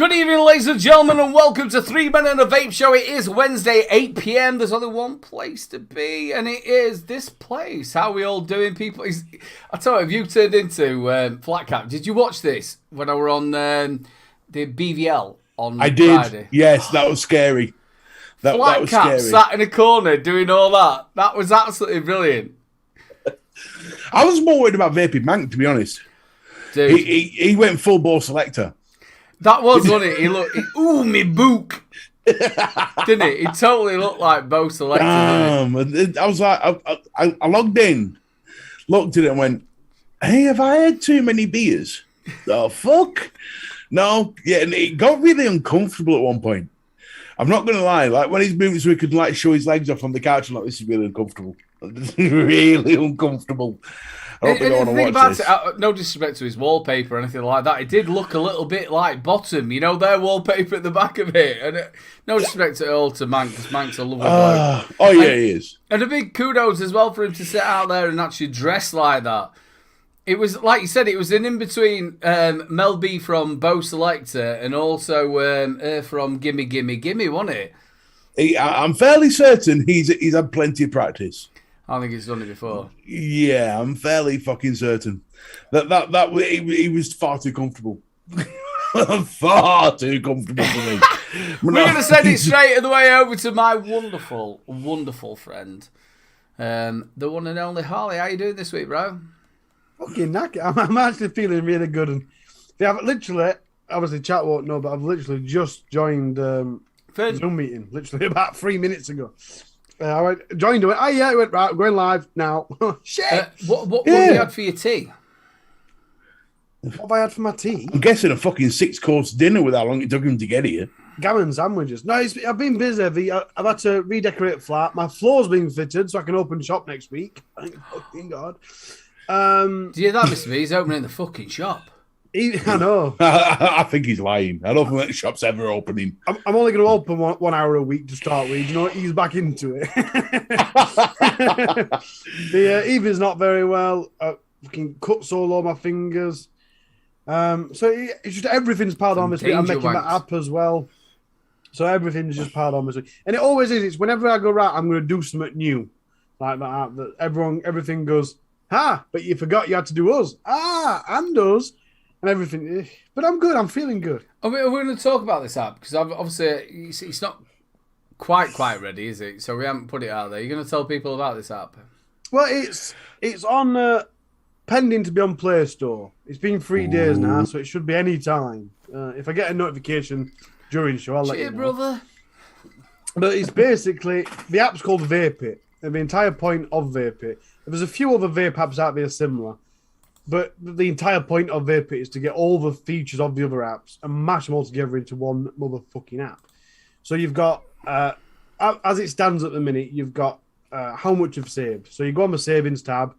Good evening, ladies and gentlemen, and welcome to 3 Men and a Vape Show. It is Wednesday, 8 p.m. There's only one place to be, and it is this place. How are we all doing, people? I tell you what, have you turned into Flat Cap? Did you watch this when I were on the BVL on I did. Friday? Yes, that was scary. That was Cap scary. sat in a corner doing all that. That was absolutely brilliant. I was more worried about Vaping Mank, to be honest. Dude, He went full ball selector. that was, wasn't it? He looked, ooh, me book. Didn't it? He totally looked like Bo Selector. Damn. I was like, I logged in, looked at it and went, hey, have I had too many beers? The fuck? No. Yeah, and it got really uncomfortable at one point. I'm not going to lie. Like, when he's moving so he could, like, show his legs off on the couch, I'm like, this is really uncomfortable. Really uncomfortable. I don't think I want to watch this. No disrespect to his wallpaper or anything like that. It did look a little bit like Bottom, you know, their wallpaper at the back of it. And no disrespect at all to Mank, because Mank's a lovely bloke. Oh, yeah, he is. And a big kudos as well for him to sit out there and actually dress like that. It was, like you said, it was an in-between Mel B from Bo Selector and also from Gimme Gimme Gimme, wasn't it? I'm fairly certain he's had plenty of practice. I think he's done it before. Yeah, I'm fairly fucking certain that he was far too comfortable. Far too comfortable for me. We're going to send it straight the way over to my wonderful, wonderful friend, the one and only Harley. How you doing this week, bro? Fucking knackered. I'm actually feeling really good. And I've literally, obviously chat won't know, but I've literally just joined Zoom meeting, literally about 3 minutes ago. I joined it. Oh, yeah, it went right. We're going live now. Shit. What have you had for your tea? What have I had for my tea? I'm guessing a fucking 6-course dinner with how long it took him to get here. Gammon sandwiches. No, I've been busy. I've had to redecorate the flat. My floor's been fitted so I can open shop next week. Thank fucking God. Do you hear that, Mr. V? He's opening the fucking shop. I know. I think he's lying. I don't think that shop's ever opening. I'm only going to open 1 hour a week to start with. You know, he's back into it. The Eva's not very well. Fucking cut so low my fingers. So it's just everything's piled on this week. I'm making that app as well. So everything's just piled on this week. And it always is. It's whenever I go, right, I'm going to do something new. Like that app that everything goes, but you forgot you had to do us. And us. And everything, but I'm good. I'm feeling good. We're going to talk about this app because obviously it's not quite ready, is it? So we haven't put it out there. You're going to tell people about this app? Well, it's on pending to be on Play Store. It's been 3 days now, so it should be any time. If I get a notification during the show, I'll let you know. Brother. But it's basically the app's called Vape It, and the entire point of Vape It. There's a few other vape apps out there similar. But the entire point of Vape It is to get all the features of the other apps and mash them all together into one motherfucking app. So you've got, as it stands at the minute, you've got how much you've saved. So you go on the savings tab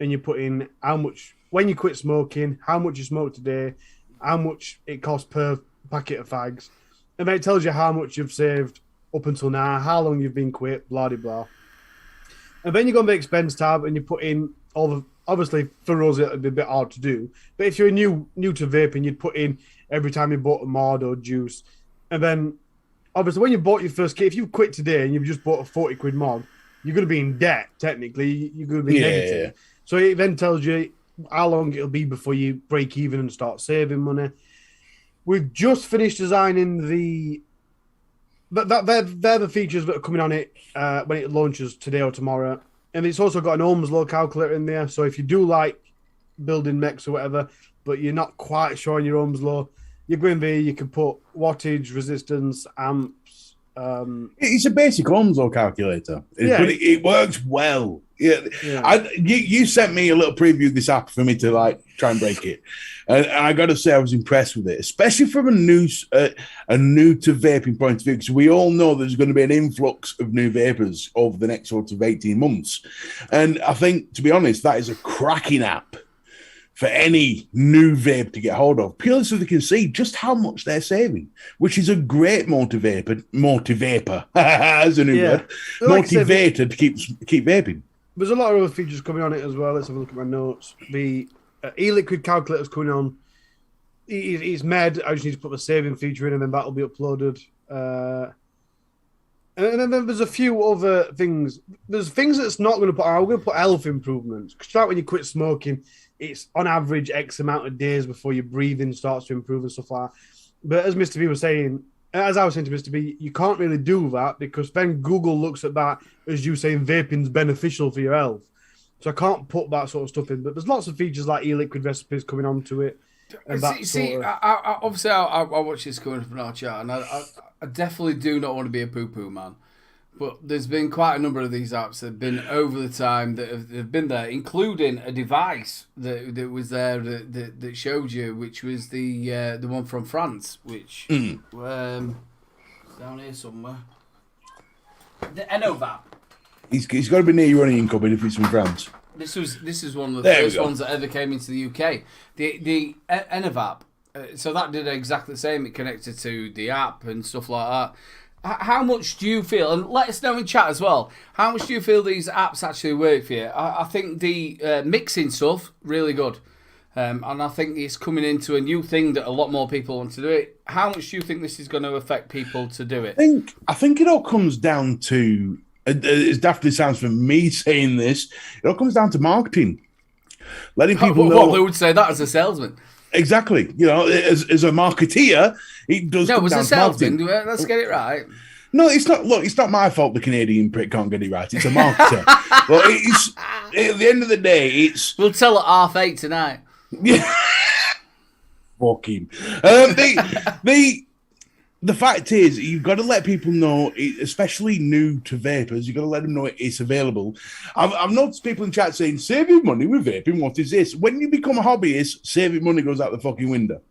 and you put in how much, when you quit smoking, how much you smoked today, how much it costs per packet of fags. And then it tells you how much you've saved up until now, how long you've been quit, blah, blah, blah. And then you go on the expense tab and you put in all the, obviously, for us, it'd be a bit hard to do. But if you're new to vaping, you'd put in every time you bought a mod or juice. And then, obviously, when you bought your first kit, if you quit today and you've just bought a 40 quid mod, you're going to be in debt, technically. You're going to be negative. So it then tells you how long it'll be before you break even and start saving money. We've just finished designing the... But they're the features that are coming on it when it launches today or tomorrow. And it's also got an ohms law calculator in there. So if you do like building mechs or whatever, but you're not quite sure on your ohms law, you go in there, you can put wattage, resistance, amps. It's a basic ohms law calculator, but it works well. Yeah. You sent me a little preview of this app for me to like try and break it, and I got to say I was impressed with it, especially from a new to vaping point of view, because we all know there's going to be an influx of new vapors over the next sort of 18 months, and I think, to be honest, that is a cracking app for any new vape to get hold of, purely so they can see just how much they're saving, which is a great motivator as a new word, motivator to keep vaping. There's a lot of other features coming on it as well. Let's have a look at my notes. The e-liquid calculator's coming on It's mad. I just need to put the saving feature in, and then that'll be uploaded. And then there's a few other things. There's things that's not going to put. I'm going to put health improvements. Because like when you quit smoking, it's on average X amount of days before your breathing starts to improve and stuff like that. But as Mr. B was saying, as I was saying to Mr. B, you can't really do that because then Google looks at that as you saying vaping's beneficial for your health. So I can't put that sort of stuff in. But there's lots of features like e-liquid recipes coming onto it. And obviously, I watch this coming from our chat, and I definitely do not want to be a poo-poo man. But there's been quite a number of these apps that have been over the time that have been there, including a device that was there that showed you, which was the one from France, which down here somewhere. The Enervap. He's got to be near your running cupboard if it's from France. This is one of the first ones that ever came into the UK. The Enervap. So that did exactly the same. It connected to the app and stuff like that. How much do you feel, and let us know in chat as well, how much do you feel these apps actually work for you? I think the mixing stuff, really good. And I think it's coming into a new thing that a lot more people want to do it. How much do you think this is going to affect people to do it? I think it all comes down to, as daft as it sounds from me saying this, it all comes down to marketing. Letting people know. Well, they would say that as a salesman. Exactly. You know, as a marketeer, it does. No, as a salesman, let's get it right. No, it's not. Look, it's not my fault the Canadian prick can't get it right. It's a marketer. But it's at the end of the day, it's. We'll tell at 8:30 tonight. Yeah. Fucking. The fact is, you've got to let people know, especially new to vapors, you've got to let them know it's available. I've noticed people in chat saying, saving money with vaping, what is this? When you become a hobbyist, saving money goes out the fucking window.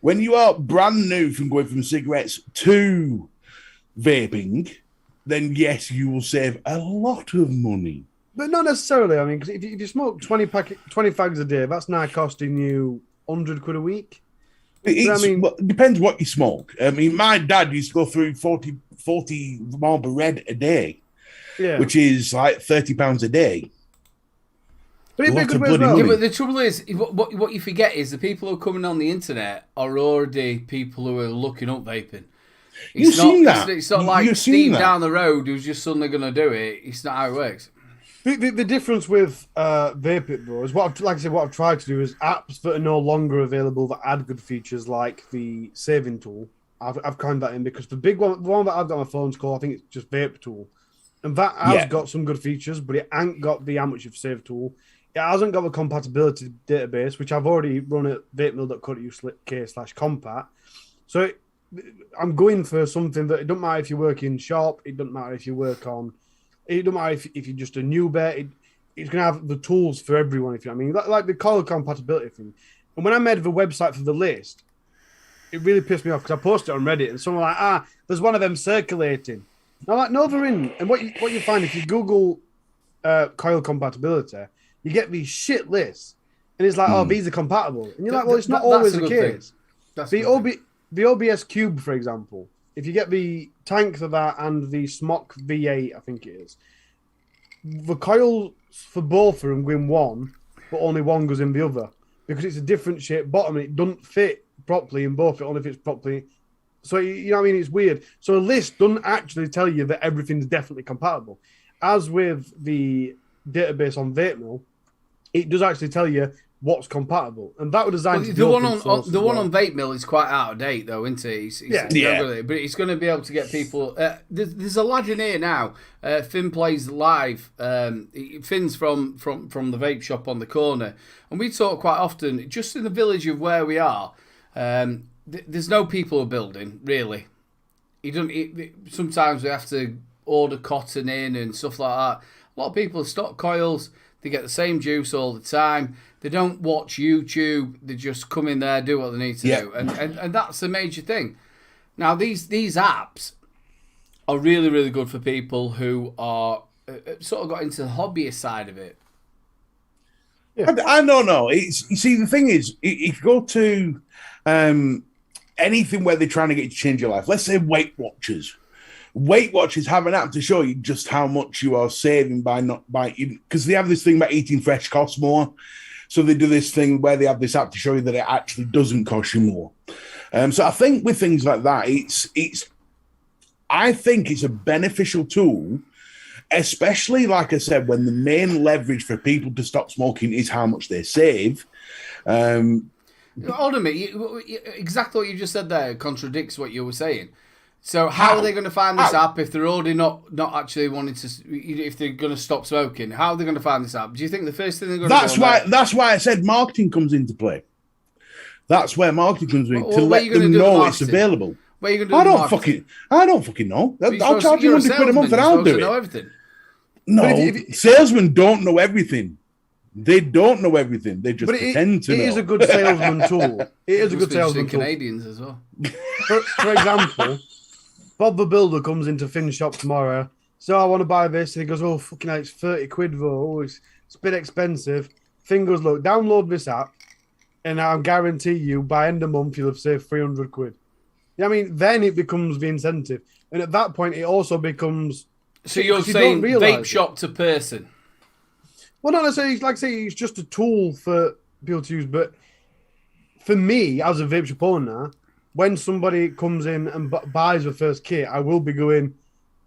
When you are brand new from going from cigarettes to vaping, then yes, you will save a lot of money. But not necessarily. I mean, because if you smoke 20 fags a day, that's now costing you £100 a week. It depends what you smoke. I mean, my dad used to go through 40 Marlboro Red a day, which is like £30 a day. But it'd be a good way as well. Yeah, but the trouble is, what you forget is the people who are coming on the internet are already people who are looking up vaping. You've seen that. It's not like Steve down the road who's just suddenly going to do it. It's not how it works. The difference with Vaping, though, is what I've tried to do is apps that are no longer available that add good features like the saving tool. I've climbed that in because the big one, the one that I've got on my phone's called, I think it's just Vape Tool. And that has got some good features, but it ain't got the how much you've saved tool. It hasn't got the compatibility database, which I've already run at vapemill.co.uk/compat. So I'm going for something that it doesn't matter if you work in shop, it doesn't matter if you work on. It doesn't matter if you're just a new bet. It's going to have the tools for everyone, if you know what I mean. Like the coil compatibility thing. And when I made the website for the list, it really pissed me off because I posted it on Reddit and someone was like, there's one of them circulating. And I'm like, no, they're in. And what you find if you Google coil compatibility, you get these shit lists. And it's like, these are compatible. And you're like, well, it's not always the case. The OBS Cube, for example, if you get the tank for that and the Smock V8, I think it is, the coils for both of them go in one, but only one goes in the other because it's a different shaped bottom and it doesn't fit properly in both. It only fits properly. So, you know what I mean? It's weird. So a list doesn't actually tell you that everything's definitely compatible. As with the database on Vapemill, it does actually tell you what's compatible, and that was designed to the one on Vapemill is quite out of date, though, isn't it? But it's going to be able to get people. There's a lad in here now. Finn plays live. Finn's from the vape shop on the corner, and we talk quite often. Just in the village of where we are, there's no people building really. Sometimes we have to order cotton in and stuff like that. A lot of people stock coils. They get the same juice all the time. They don't watch YouTube. They just come in there, do what they need to do. And that's the major thing. Now, these apps are really, really good for people who are sort of got into the hobbyist side of it. Yeah. I don't know. You see, the thing is, if you go to anything where they're trying to get you to change your life, let's say Weight Watchers. Weight Watchers have an app to show you just how much you are saving by because they have this thing about eating fresh costs more. So they do this thing where they have this app to show you that it actually doesn't cost you more. So I think with things like that, I think it's a beneficial tool, especially, like I said, when the main leverage for people to stop smoking is how much they save. Hold on a minute. Exactly what you just said there contradicts what you were saying. So how are they going to find this app if they're already not actually wanting to? If they're going to stop smoking, how are they going to find this app? Do you think the first thing they're going to? That's why I said marketing comes into play. That's where marketing comes in to let them know it's available. What are you going to do? I don't fucking know. I'll charge you £100 a month and I'll do it. Know everything. No, salesmen don't know everything. They don't know everything. They just pretend to know. It is a good salesman tool. It is a good salesman tool. Canadians as well. For example, Bob the Builder comes into Finn's shop tomorrow. So I want to buy this. And he goes, oh, fucking hell, it's 30 quid though. Oh, it's a bit expensive. Finn goes, look, download this app. And I guarantee you, by end of month, you'll have saved 300 quid. Yeah, I mean, then it becomes the incentive. And at that point, it also becomes... So you're saying vape shop to person? Well, not necessarily. Like I say, it's just a tool for people to use. But for me, as a vape shop owner, when somebody comes in and buys the first kit, I will be going,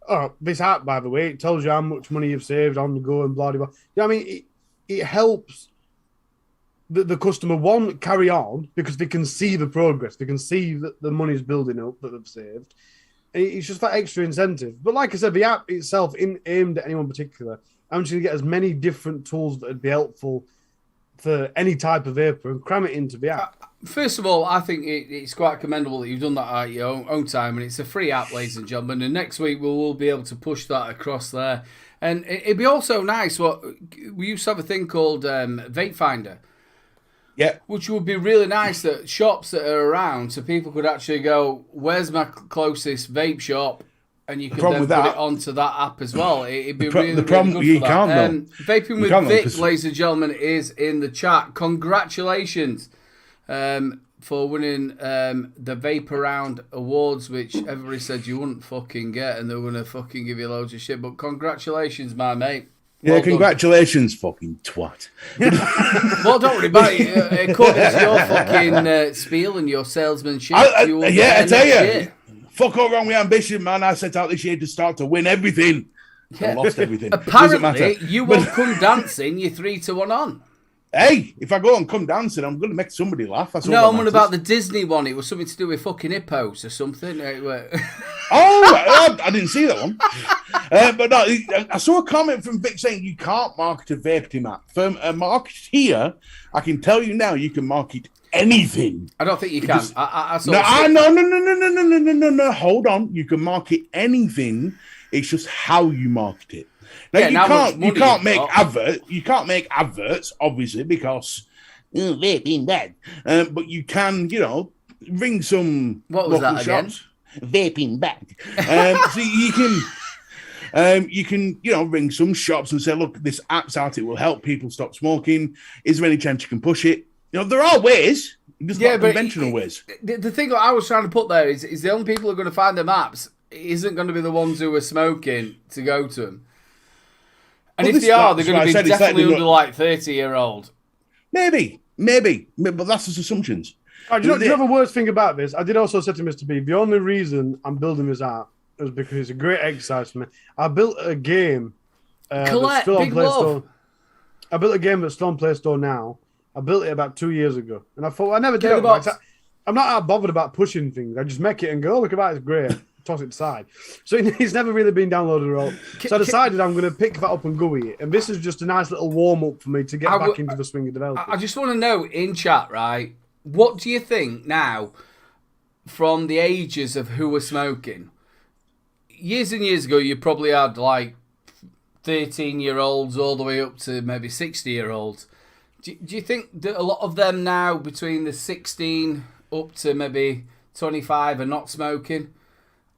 oh, this app, by the way, it tells you how much money you've saved on the go and blah, blah, blah. Yeah, I mean, it helps the customer, one, carry on because they can see the progress. They can see that the money's building up that they've saved. It's just that extra incentive. But like I said, the app itself isn't aimed at anyone particular. I'm just going to get as many different tools that would be helpful for any type of vapor and cram it into the app. First of all, I think it's quite commendable that you've done that at your own time, and it's a free app, ladies and gentlemen. And next week we'll be able to push that across there. And it'd be also nice. We used to have a thing called Vapefinder. Yeah, which would be really nice that shops that are around, so people could actually go, "Where's my closest vape shop?" And you could then put it onto that app as well. It'd be really good for that. Vaping with Vic, ladies and gentlemen, is in the chat. Congratulations for winning the Vape Around Awards, which everybody said you wouldn't fucking get, and they were going to fucking give you loads of shit. But congratulations, my mate. Yeah, congratulations, fucking twat. Well, don't worry about it. According to your fucking spiel and your salesmanship, I tell you, fuck all wrong with ambition, man. I set out this year to start to win everything. Yeah. I lost everything. Apparently, you won't come dancing. You're 3-1 on. Hey, if I go and come dancing, I'm going to make somebody laugh. That's no, I'm on about the Disney one. It was something to do with fucking hippos or something. Oh, I didn't see that one. But no, I saw a comment from Vic saying you can't market a vaping app. From a market here, I can tell you now, you can market anything. I don't think you can. No. Hold on. You can market anything. It's just how you market it. Now, you can't make adverts. You can't make adverts, obviously, because vaping bad. But you can, ring some local shops. Vaping bad. So you can, ring some shops and say, look, this app's out. It will help people stop smoking. Is there any chance you can push it? There are ways. Just not conventional ways. The thing that I was trying to put there is the only people who are going to find the maps isn't going to be the ones who are smoking to go to them. And if they are, they're going to be definitely under 30-year-old. Maybe. But that's just assumptions. Do you know the worst thing about this? I did also say to Mr. B, the only reason I'm building this app is because it's a great exercise for me. I built a game that's still on Play Store. I built a game that's still on Play Store now. I built it about 2 years ago. And I thought, I never did it. I'm not that bothered about pushing things. I just make it and go, oh, look at that, it's great. Toss it aside. So it's never really been downloaded at all. So I decided I'm going to pick that up and go with it. And this is just a nice little warm-up for me to get back into the swing of developing. I just want to know, in chat, right, what do you think now from the ages of who were smoking? Years and years ago, you probably had 13-year-olds all the way up to maybe 60-year-olds. Do you think that a lot of them now, between the 16 up to maybe 25, are not smoking?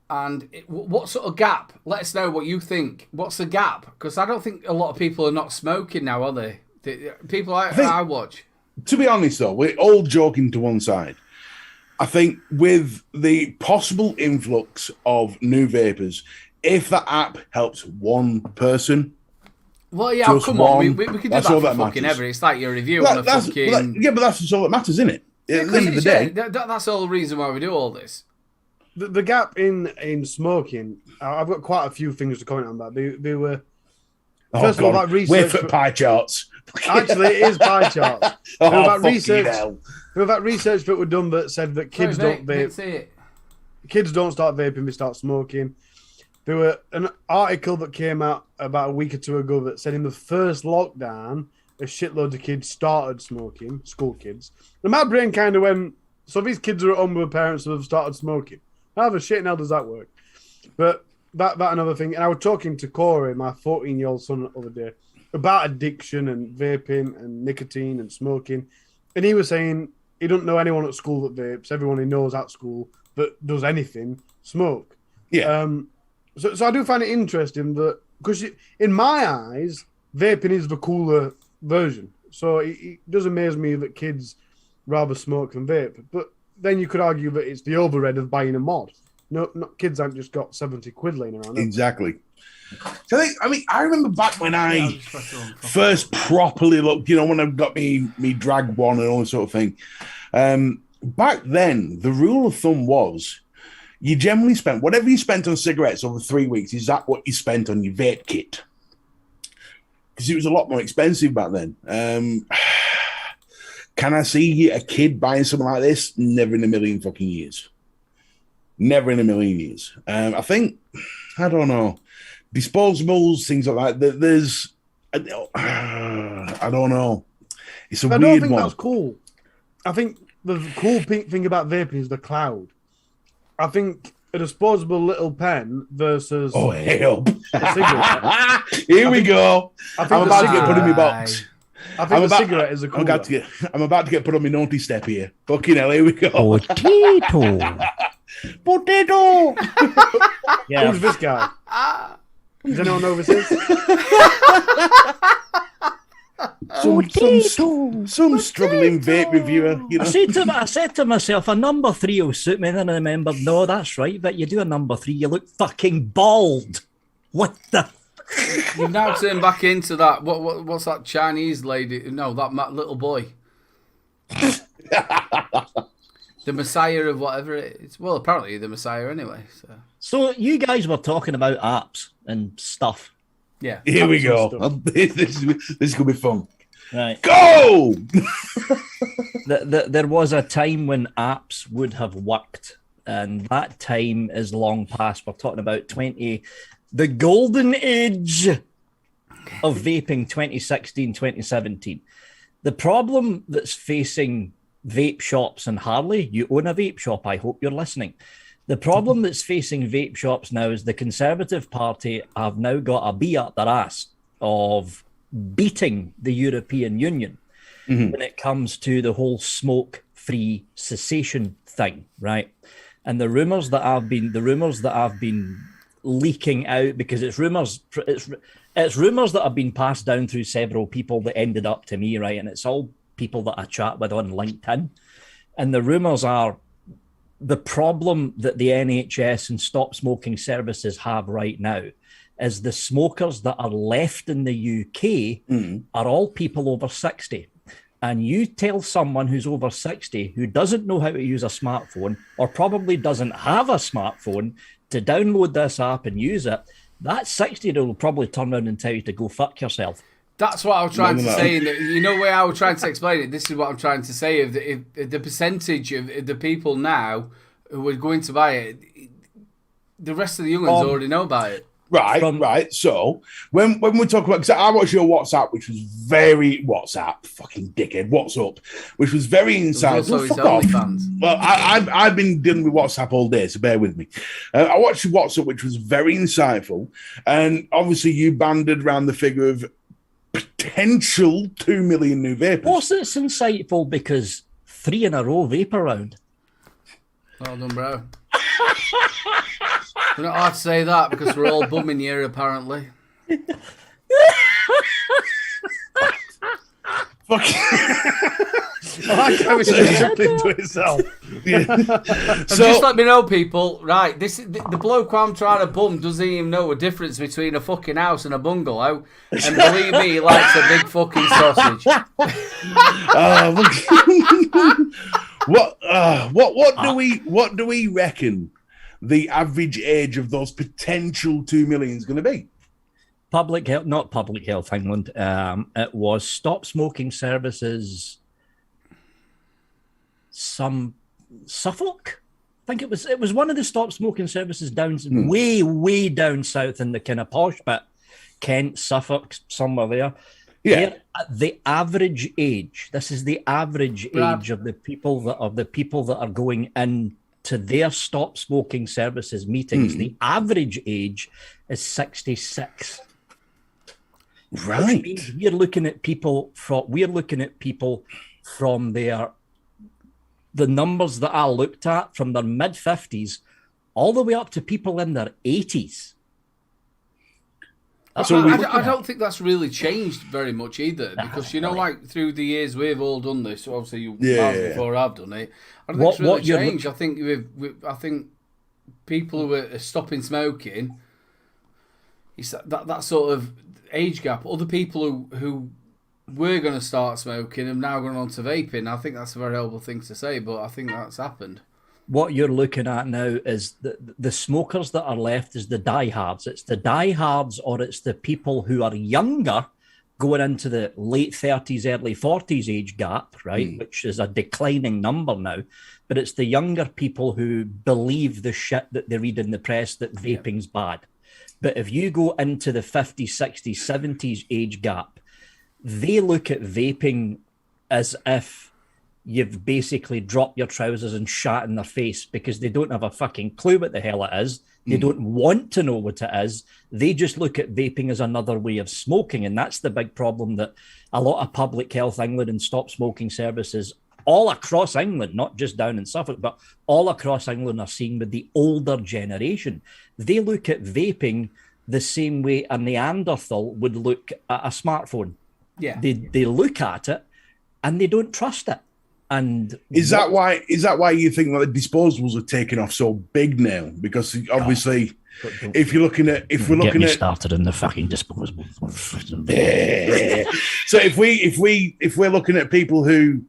And what sort of gap? Let us know what you think. What's the gap? Because I don't think a lot of people are not smoking now, are they? People I watch. To be honest, though, we're all joking to one side. I think with the possible influx of new vapors, if that app helps one person, Well, yeah, Just come on. one. We can do That's that all for that fucking matters. ever. It's like your review on a fucking... Yeah, but that's all that matters, isn't it? At the end of the day. That's the whole reason why we do all this. The gap in smoking, I've got quite a few things to comment on that. They were... First of all, about research... Wait for pie charts. Actually, it is pie charts. Oh, about fucking hell. About research that were done that said that kids don't vape. Kids don't start vaping, they start smoking. There were an article that came out about a week or two ago that said in the first lockdown, a shitload of kids started smoking, school kids. And my brain kind of went, so these kids are at home with parents who have started smoking. How the shit hell does that work? But that another thing. And I was talking to Corey, my 14-year-old son, the other day, about addiction and vaping and nicotine and smoking. And he was saying he don't know anyone at school that vapes. Everyone he knows at school that does anything smoke. Yeah. So I do find it interesting that, because in my eyes, vaping is the cooler version. So it does amaze me that kids rather smoke than vape. But then you could argue that it's the overhead of buying a mod. No, kids haven't just got 70 quid laying around. Exactly. So I remember back when I first properly looked, when I got me drag one and all that sort of thing. Back then, the rule of thumb was, you generally spent whatever you spent on cigarettes over 3 weeks. Is that what you spent on your vape kit? Because it was a lot more expensive back then. Can I see a kid buying something like this? Never in a million fucking years. Never in a million years. I think, I don't know, disposables, things like that. There's, I don't know. It's a weird one. I don't think that's cool. I think the cool thing about vaping is the cloud. I think a disposable little pen versus hell! a cigarette. Here we go. I'm about to get put in my box. I think a cigarette is a cool. I'm about to get put on my naughty step here. Fucking hell! Here we go. Potato. Yeah. Who's this guy? Does anyone know who this is? Some struggling vape reviewer. I said to myself, a number 3 will suit me. Then I remembered, no, that's right. But you do a number 3, you look fucking bald. What the? You've now turned back into that. What's that Chinese lady? No, that little boy. The Messiah of whatever it is. Well, apparently the Messiah anyway. So you guys were talking about apps and stuff. Yeah. Here we go. This is going to be fun. Right. Go! There was a time when apps would have worked, and that time is long past. We're talking about the golden age of vaping, 2016, 2017. The problem that's facing vape shops, and Harley, you own a vape shop, I hope you're listening. The problem that's facing vape shops now is the Conservative Party have now got a bee up their ass of beating the European Union when it comes to the whole smoke-free cessation thing, right? And the rumors that have been leaking out, because it's rumors that have been passed down through several people that ended up to me, right? And it's all people that I chat with on LinkedIn. And the rumors are the problem that the NHS and stop smoking services have right now is the smokers that are left in the UK are all people over 60. And you tell someone who's over 60 who doesn't know how to use a smartphone or probably doesn't have a smartphone to download this app and use it, that 60-year-old will probably turn around and tell you to go fuck yourself. That's what I was trying to say. You know where I was trying to explain it? This is what I'm trying to say. If the percentage of the people now who are going to buy it, the rest of the young ones already know about it. Right. So when we talk about, because I watched your WhatsApp, which was very fucking dickhead. What's up? Which was very insightful. Fuck off. Well, I've been dealing with WhatsApp all day, so bear with me. I watched your WhatsApp, which was very insightful, and obviously you banded around the figure of potential 2 million new vapors. What's it's insightful because 3 in a row vape around. Well done, bro. We're not allowed to say that because we're all bumming here, apparently. like how it's jumped into itself. Just let me know, people. Right, this is the bloke I'm trying to bum doesn't even know a difference between a fucking house and a bungalow, and believe me, he likes a big fucking sausage. What do we reckon the average age of those potential 2 million is going to be? Public Health, not Public Health England. It was Stop Smoking Services. Some Suffolk, I think it was one of the Stop Smoking Services down way down south in the kind of posh bit, Kent, Suffolk, somewhere there. Yeah, the average age. This is the average age of the people that are going in to their Stop Smoking Services meetings. The average age is 66. Right. Which means we're looking at people from the numbers that I looked at from their mid-50s all the way up to people in their 80s. So I don't think that's really changed very much either, because like through the years we've all done this. So obviously, before I've done it, I don't think it's really changed. I think I think people who are stopping smoking, it's that sort of age gap. Other people who were going to start smoking have now gone on to vaping. I think that's a very horrible thing to say, but I think that's happened. What you're looking at now is the smokers that are left is the diehards. It's the diehards, or it's the people who are younger, going into the late 30s, early 40s age gap, right? Which is a declining number now. But it's the younger people who believe the shit that they read in the press that vaping's bad. But if you go into the 50s, 60s, 70s age gap, they look at vaping as if you've basically dropped your trousers and shat in their face, because they don't have a fucking clue what the hell it is. They don't want to know what it is. They just look at vaping as another way of smoking. And that's the big problem that a lot of Public Health England and Stop Smoking Services all across England, not just down in Suffolk, but all across England are seeing with the older generation. They look at vaping the same way a Neanderthal would look at a smartphone. Yeah. They look at it and they don't trust it. And is that why you think that the disposables are taking off so big now? Because obviously, if we're looking at started in the fucking disposables. So if we're looking at people who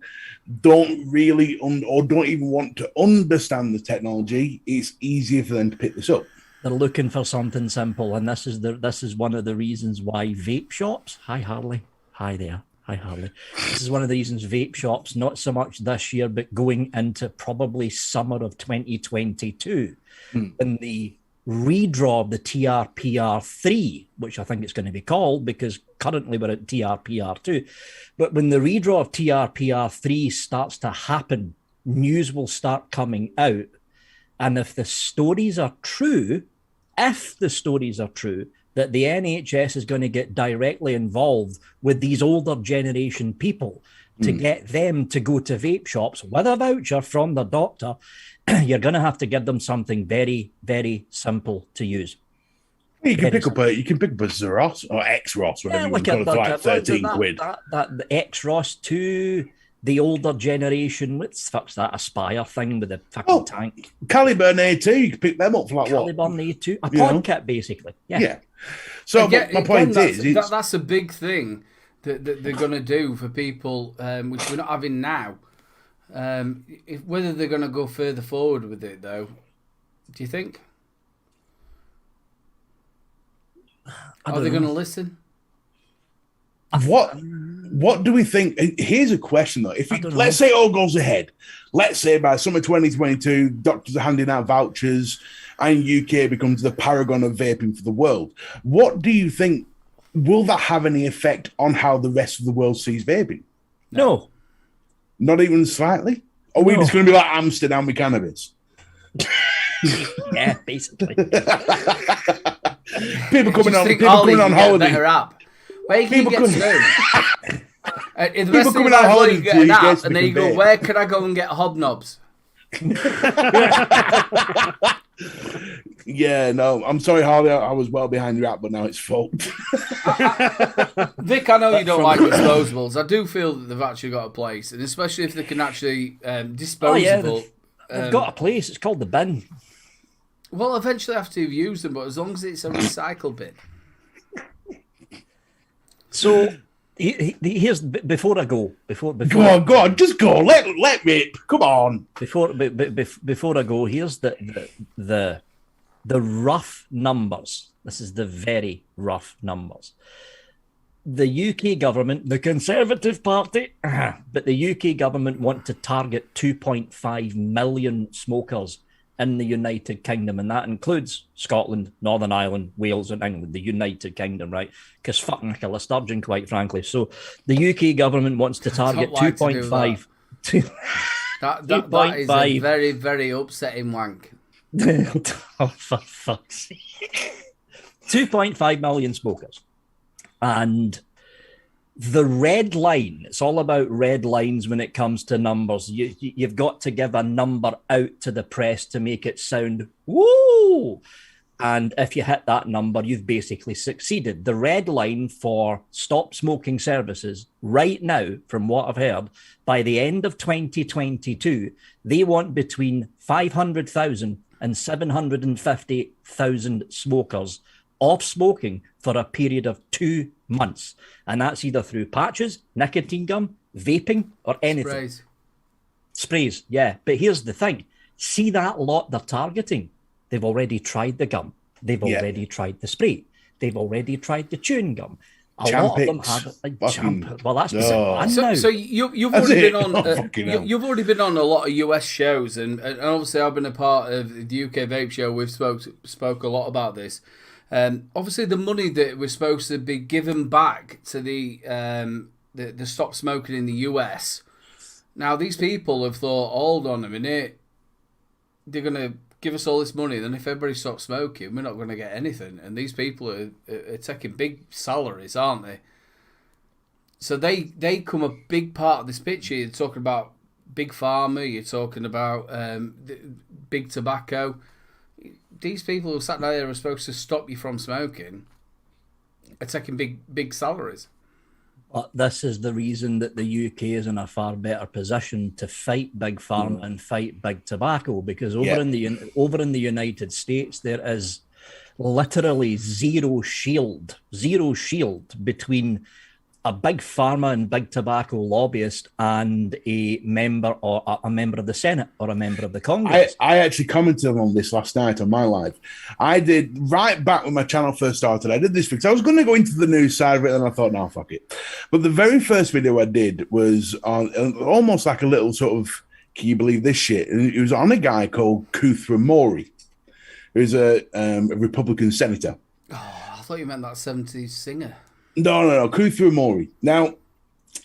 don't really or don't even want to understand the technology, it's easier for them to pick this up. They're looking for something simple, and this is one of the reasons why vape shops. Hi Harley, hi there. Hi, Harley. This is one of the reasons vape shops, not so much this year, but going into probably summer of 2022, when the redraw of the TRPR3, which I think it's going to be called, because currently we're at TRPR2, but when the redraw of TRPR3 starts to happen, news will start coming out. And if the stories are true, that the NHS is going to get directly involved with these older generation people to get them to go to vape shops with a voucher from the doctor, you're going to have to give them something very, very simple to use. You can pick up a Zeros or X-Ross, whatever you want to call it, for like 13 quid. That X-Ross to the older generation, what the fuck's that Aspire thing with the fucking tank? Caliburn A2, you can pick them up for like what? Caliburn A2, a pod kit basically. Yeah. So my point is, that's a big thing that they're going to do for people, which we're not having now. Whether they're going to go further forward with it, though, do you think? Are they going to listen? What do we think? Here's a question though. Let's say it all goes ahead. Let's say by summer 2022, doctors are handing out vouchers and UK becomes the paragon of vaping for the world. What do you think? Will that have any effect on how the rest of the world sees vaping? No. Not even slightly? Or are we just going to be like Amsterdam with cannabis? Yeah, basically. People coming on holiday. Where can you get through? People coming on holiday you get an app, and then you go, where can I go and get hobnobs? Yeah, no, I'm sorry, Harley. I was well behind your app, but now it's fucked. Vic, I know you don't like disposables. I do feel that they've actually got a place, and especially if they can actually disposable. They've got a place. It's called the bin. Well, eventually after you've used them, but as long as it's a recycle bin. So here's before I go. Before Go on, just go. Let me. Come on. Before I go, here's the rough numbers. This is the very rough numbers. The UK government, the Conservative Party, but the UK government want to target 2.5 million smokers in the United Kingdom, and that includes Scotland, Northern Ireland, Wales, and England, the United Kingdom, right? Because fuck Nicola Sturgeon, quite frankly. So the UK government wants to target 2.5. That is a very, very upsetting wank. Oh, for fuck's sake. 2.5 million smokers. And the red line, it's all about red lines when it comes to numbers. You've got to give a number out to the press to make it sound woo. And if you hit that number, you've basically succeeded. The red line for stop smoking services right now, from what I've heard, by the end of 2022, they want between 500,000 and 750,000 smokers off smoking for a period of 2 months. And that's either through patches, nicotine gum, vaping, or anything. Sprays, yeah. But here's the thing. See that lot they're targeting? They've already tried the gum. They've already tried the spray. They've already tried the chewing gum. A lot of them have well, that's so you've already been on. You've already been on a lot of US shows, and obviously I've been a part of the UK Vape Show. We've spoke a lot about this. Obviously, the money that was supposed to be given back to the stop smoking in the US. Now, these people have thought, hold on a minute, they're going to give us all this money, then if everybody stops smoking, we're not going to get anything. And these people are taking big salaries, aren't they? So they come a big part of this picture. You're talking about big pharma, you're talking about big tobacco. These people who sat there are supposed to stop you from smoking are taking big salaries. But this is the reason that the UK is in a far better position to fight big pharma and fight big tobacco, because over in the United States there is literally zero shield between a big pharma and big tobacco lobbyist and a member of the Senate or a member of the Congress. I actually commented on this last night on my live. I did right back when my channel first started. I did this because I was going to go into the news side of it, and I thought, no, fuck it. But the very first video I did was on almost like a little sort of, can you believe this shit? And it was on a guy called Kuthra Mori, who's a Republican senator. Oh, I thought you meant that 70s singer. No, Kuthra Mori. Now,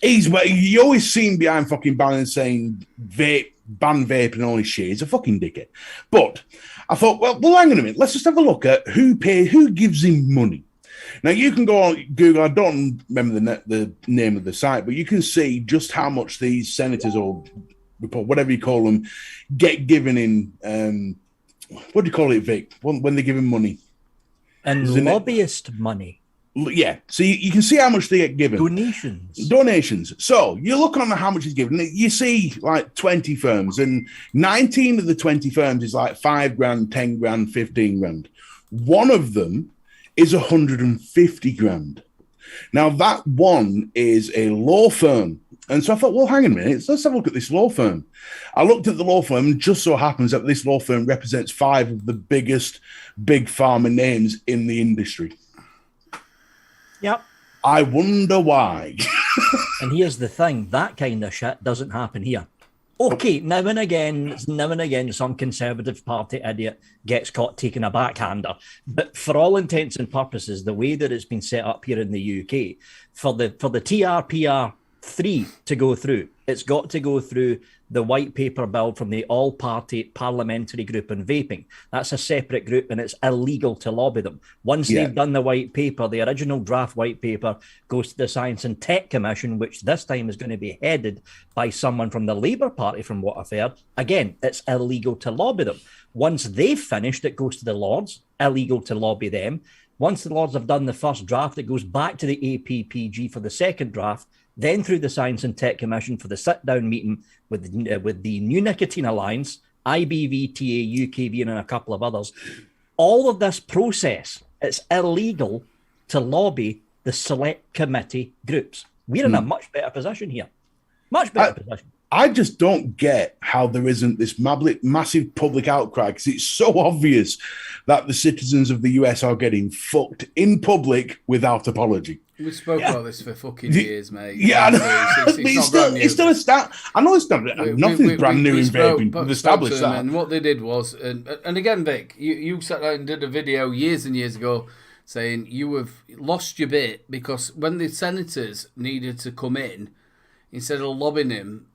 you always see him behind fucking banners saying ban vape and all this shit. He's a fucking dickhead. But I thought, well, hang on a minute. Let's just have a look at who gives him money. Now, you can go on Google. I don't remember the name of the site, but you can see just how much these senators or whatever you call them get given in, what do you call it, Vic, when they give him money? And lobbyist money. Yeah, so you can see how much they get given. Donations. So you look on how much is given. You see like 20 firms, and 19 of the 20 firms is like $5,000, 10 grand, 15 grand. One of them is 150 grand. Now that one is a law firm. And so I thought, well, hang on a minute, let's have a look at this law firm. I looked at the law firm, and just so happens that this law firm represents 5 of the biggest big pharma names in the industry. Yep. I wonder why. And here's the thing, that kind of shit doesn't happen here. Okay, now and again, some Conservative Party idiot gets caught taking a backhander. But for all intents and purposes, the way that it's been set up here in the UK, for the TRPR 3 to go through, It's got to go through the white paper bill from the all-party parliamentary group on vaping. That's a separate group, and it's illegal to lobby them. Once they've done the white paper, the original draft white paper goes to the Science and Tech Commission, which this time is going to be headed by someone from the Labour Party, from what I've heard. Again, it's illegal to lobby them. Once they've finished, it goes to the Lords, illegal to lobby them. Once the Lords have done the first draft, it goes back to the APPG for the second draft, then through the Science and Tech Commission for the sit-down meeting with the New Nicotine Alliance, IBVTA, UKV, and a couple of others. All of this process, it's illegal to lobby the select committee groups. We're in a much better position here. Much better position. I just don't get how there isn't this massive public outcry, because it's so obvious that the citizens of the US are getting fucked in public without apology. We spoke about this for fucking years, mate. Yeah, I know. It's still a start. I know it's not, nothing's brand new in vaping. We've established that. And what they did was, and again, Vic, you sat out and did a video years and years ago saying you have lost your bit because when the senators needed to come in, instead of lobbying him,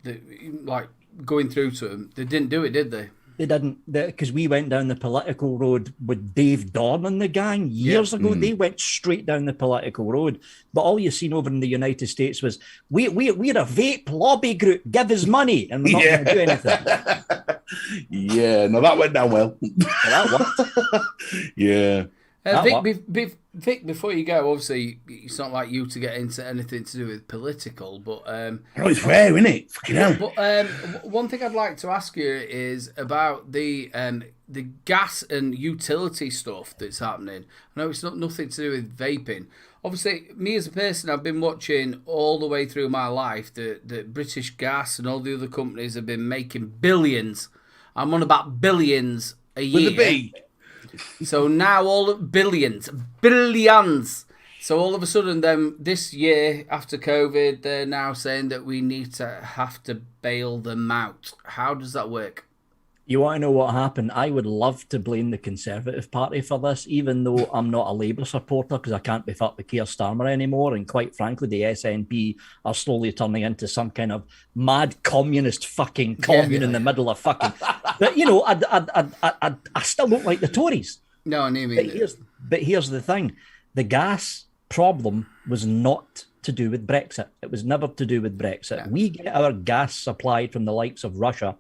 like going through to him, they didn't do it, did they? They didn't, because we went down the political road with Dave Dorn and the gang years ago. They went straight down the political road. But all you've seen over in the United States was, we're a vape lobby group, give us money, and we're not going to do anything. Yeah, no, that went down well. That worked. Yeah. Vic, before you go, obviously, it's not like you to get into anything to do with political, but... it's rare, isn't it? Fucking hell. But one thing I'd like to ask you is about the gas and utility stuff that's happening. I know it's not nothing to do with vaping. Obviously, me as a person, I've been watching all the way through my life that British Gas and all the other companies have been making billions. I'm on about billions a year. With a B. So now billions. So all of a sudden, then this year after COVID, they're now saying that we need to have to bail them out. How does that work? You want to know what happened? I would love to blame the Conservative Party for this, even though I'm not a Labour supporter because I can't be fucked with Keir Starmer anymore. And quite frankly, the SNP are slowly turning into some kind of mad communist fucking commune in the middle of fucking... But, you know, I still don't like the Tories. No, I mean... But here's the thing. The gas problem was not to do with Brexit. It was never to do with Brexit. Yeah. We get our gas supplied from the likes of Russia,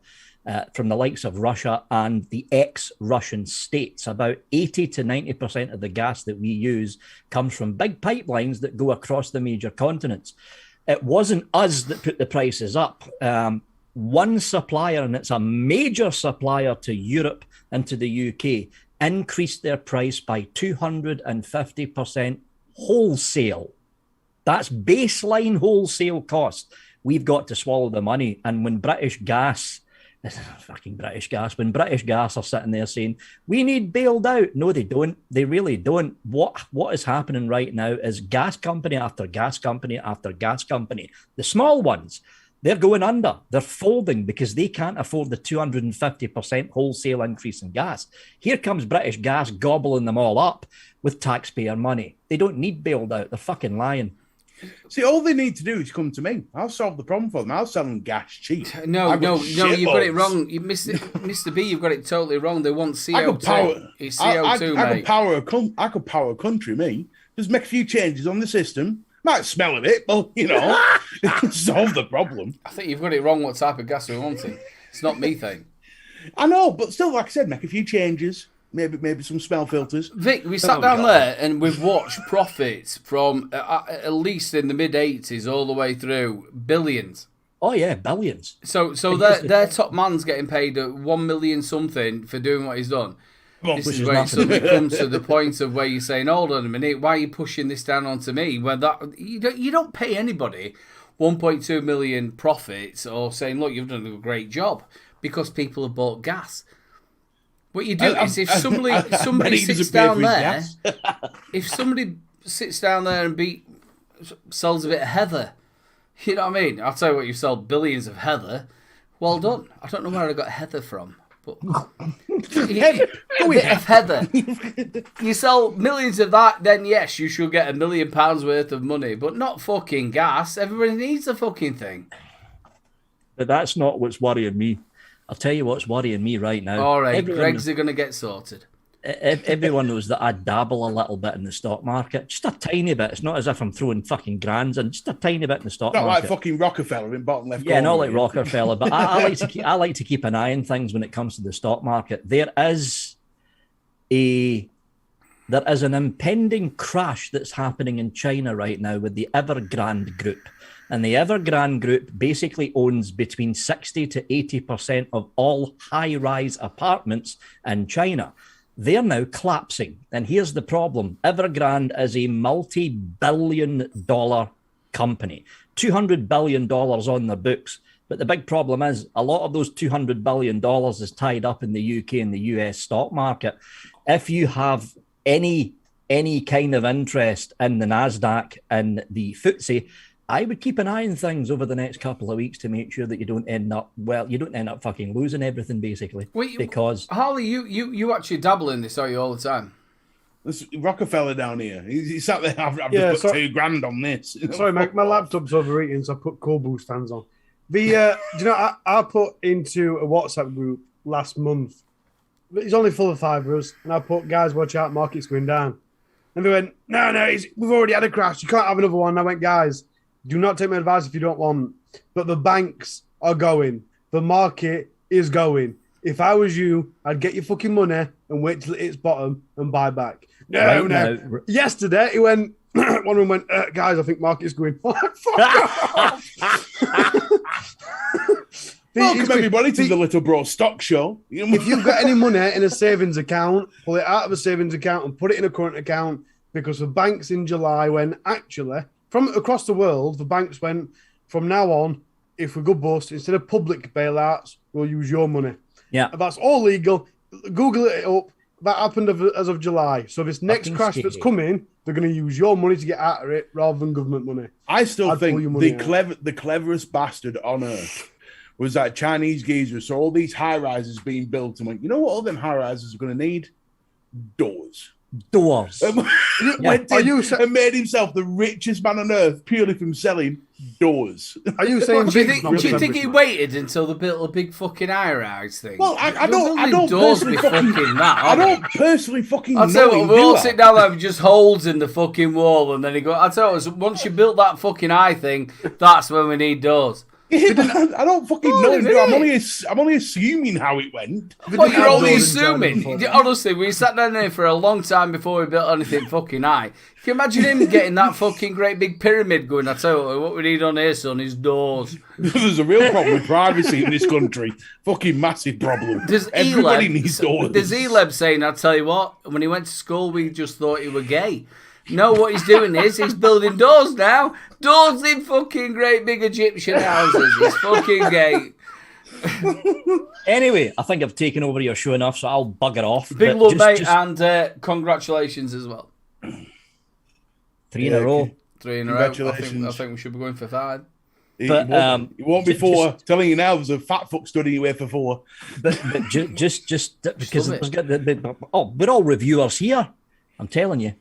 and the ex-Russian states. About 80 to 90% of the gas that we use comes from big pipelines that go across the major continents. It wasn't us that put the prices up. One supplier, and it's a major supplier to Europe and to the UK, increased their price by 250% wholesale. That's baseline wholesale cost. We've got to swallow the money. And when British Gas are sitting there saying, we need bailed out. No, they don't. They really don't. What is happening right now is gas company after gas company after gas company, the small ones, they're going under. They're folding because they can't afford the 250% wholesale increase in gas. Here comes British Gas gobbling them all up with taxpayer money. They don't need bailed out. They're fucking lying. See, all they need to do is come to me. I'll solve the problem for them. I'll sell them gas cheap. No, you've got it wrong. You Mr. B, you've got it totally wrong. They want CO2. It's CO2, mate. I could power a country, me. Just make a few changes on the system. Might smell a bit, but, you know, it can solve the problem. I think you've got it wrong what type of gas we're wanting. It's not methane. I know, but still, like I said, make a few changes. Maybe some smell filters. Vic, we sat down there and we've watched profits from at least in the mid-80s all the way through billions. Oh, yeah, billions. So their top man's getting paid $1 million something for doing what he's done. Well, this is where it suddenly comes to the point of where you're saying, hold on a minute, why are you pushing this down onto me? When you don't pay anybody 1.2 million profits or saying, look, you've done a great job because people have bought gas. What you do is if somebody sits down there, if somebody sits down there and sells a bit of heather, you know what I mean? I'll tell you what, you sell billions of heather. Well done. I don't know where I got heather from, but a bit of heather. You sell millions of that, then yes, you should get £1 million worth of money, but not fucking gas. Everybody needs a fucking thing. But that's not what's worrying me. I'll tell you what's worrying me right now. All right, Greg's are going to get sorted. Everyone knows that I dabble a little bit in the stock market, just a tiny bit. It's not as if I'm throwing fucking grands in, just a tiny bit in the stock Not market. like fucking Rockefeller in bottom left. Yeah, not like Rockefeller, but I like to keep an eye on things when it comes to the stock market. There is an impending crash that's happening in China right now with the Evergrande Group. And the Evergrande Group basically owns between 60 to 80% of all high-rise apartments in China. They're now collapsing. And here's the problem. Evergrande is a multi-billion-dollar company. $200 billion on their books. But the big problem is a lot of those $200 billion is tied up in the UK and the US stock market. If you have any kind of interest in the NASDAQ and the FTSE, I would keep an eye on things over the next couple of weeks to make sure that you don't end up fucking losing everything, basically. Because Harley, you actually dabble in this, are you, all the time? This Rockefeller down here. He sat there. I've just put $2,000 on this. Sorry, my laptop's overheating, so I put cold boost fans on. Do you know, I put into a WhatsApp group last month. It's only full of 5 of us, and I put, guys, watch out, market's going down. And they went, no, we've already had a crash. You can't have another one. And I went, guys, do not take my advice if you don't want. But the banks are going. The market is going. If I was you, I'd get your fucking money and wait till it hits bottom and buy back. No. Yesterday, he went, one of them went, guys, I think market's going. Fuck off. Welcome everybody to the Little Bro Stock Show. If you've got any money in a savings account, pull it out of a savings account and put it in a current account, because the banks in July went, actually, from across the world, the banks went, from now on, if we go bust, instead of public bailouts, we'll use your money. Yeah. That's all legal. Google it up. That happened as of July. So this next crash that's coming, they're going to use your money to get out of it rather than government money. I still think the cleverest bastard on earth was that Chinese geezer saw all these high-rises being built and went, you know what all them high-rises are going to need? Doors. And made himself the richest man on earth purely from selling doors. Are you saying? Do you think he waited until they built a big fucking high-rise thing? Well, I don't personally fucking that. I don't personally fucking know. I'll tell you what, we all sit down there with just holes in the fucking wall, and then he go. I'll tell you what, once you built that fucking eye thing, that's when we need doors. I don't fucking know. I'm only assuming how it went. Well, you're only assuming. Honestly, we sat down there for a long time before we built anything fucking high. Can you imagine him getting that fucking great big pyramid going? I tell you what we need on here, son, is doors. There's a real problem with privacy in this country. Fucking massive problem. Everybody needs doors. There's Eleb saying, I tell you what, when he went to school, we just thought he were gay. No, what he's doing is he's building doors now. Doors in fucking great big Egyptian houses. He's fucking gay. Anyway, I think I've taken over your show enough, so I'll bugger off. Big love, mate, and congratulations as well. 3 in a row. 3 in a row. I think we should be going for 5. It won't be 4. Telling you now, there's a fat fuck studying away for 4. But just because we're all reviewers here. I'm telling you.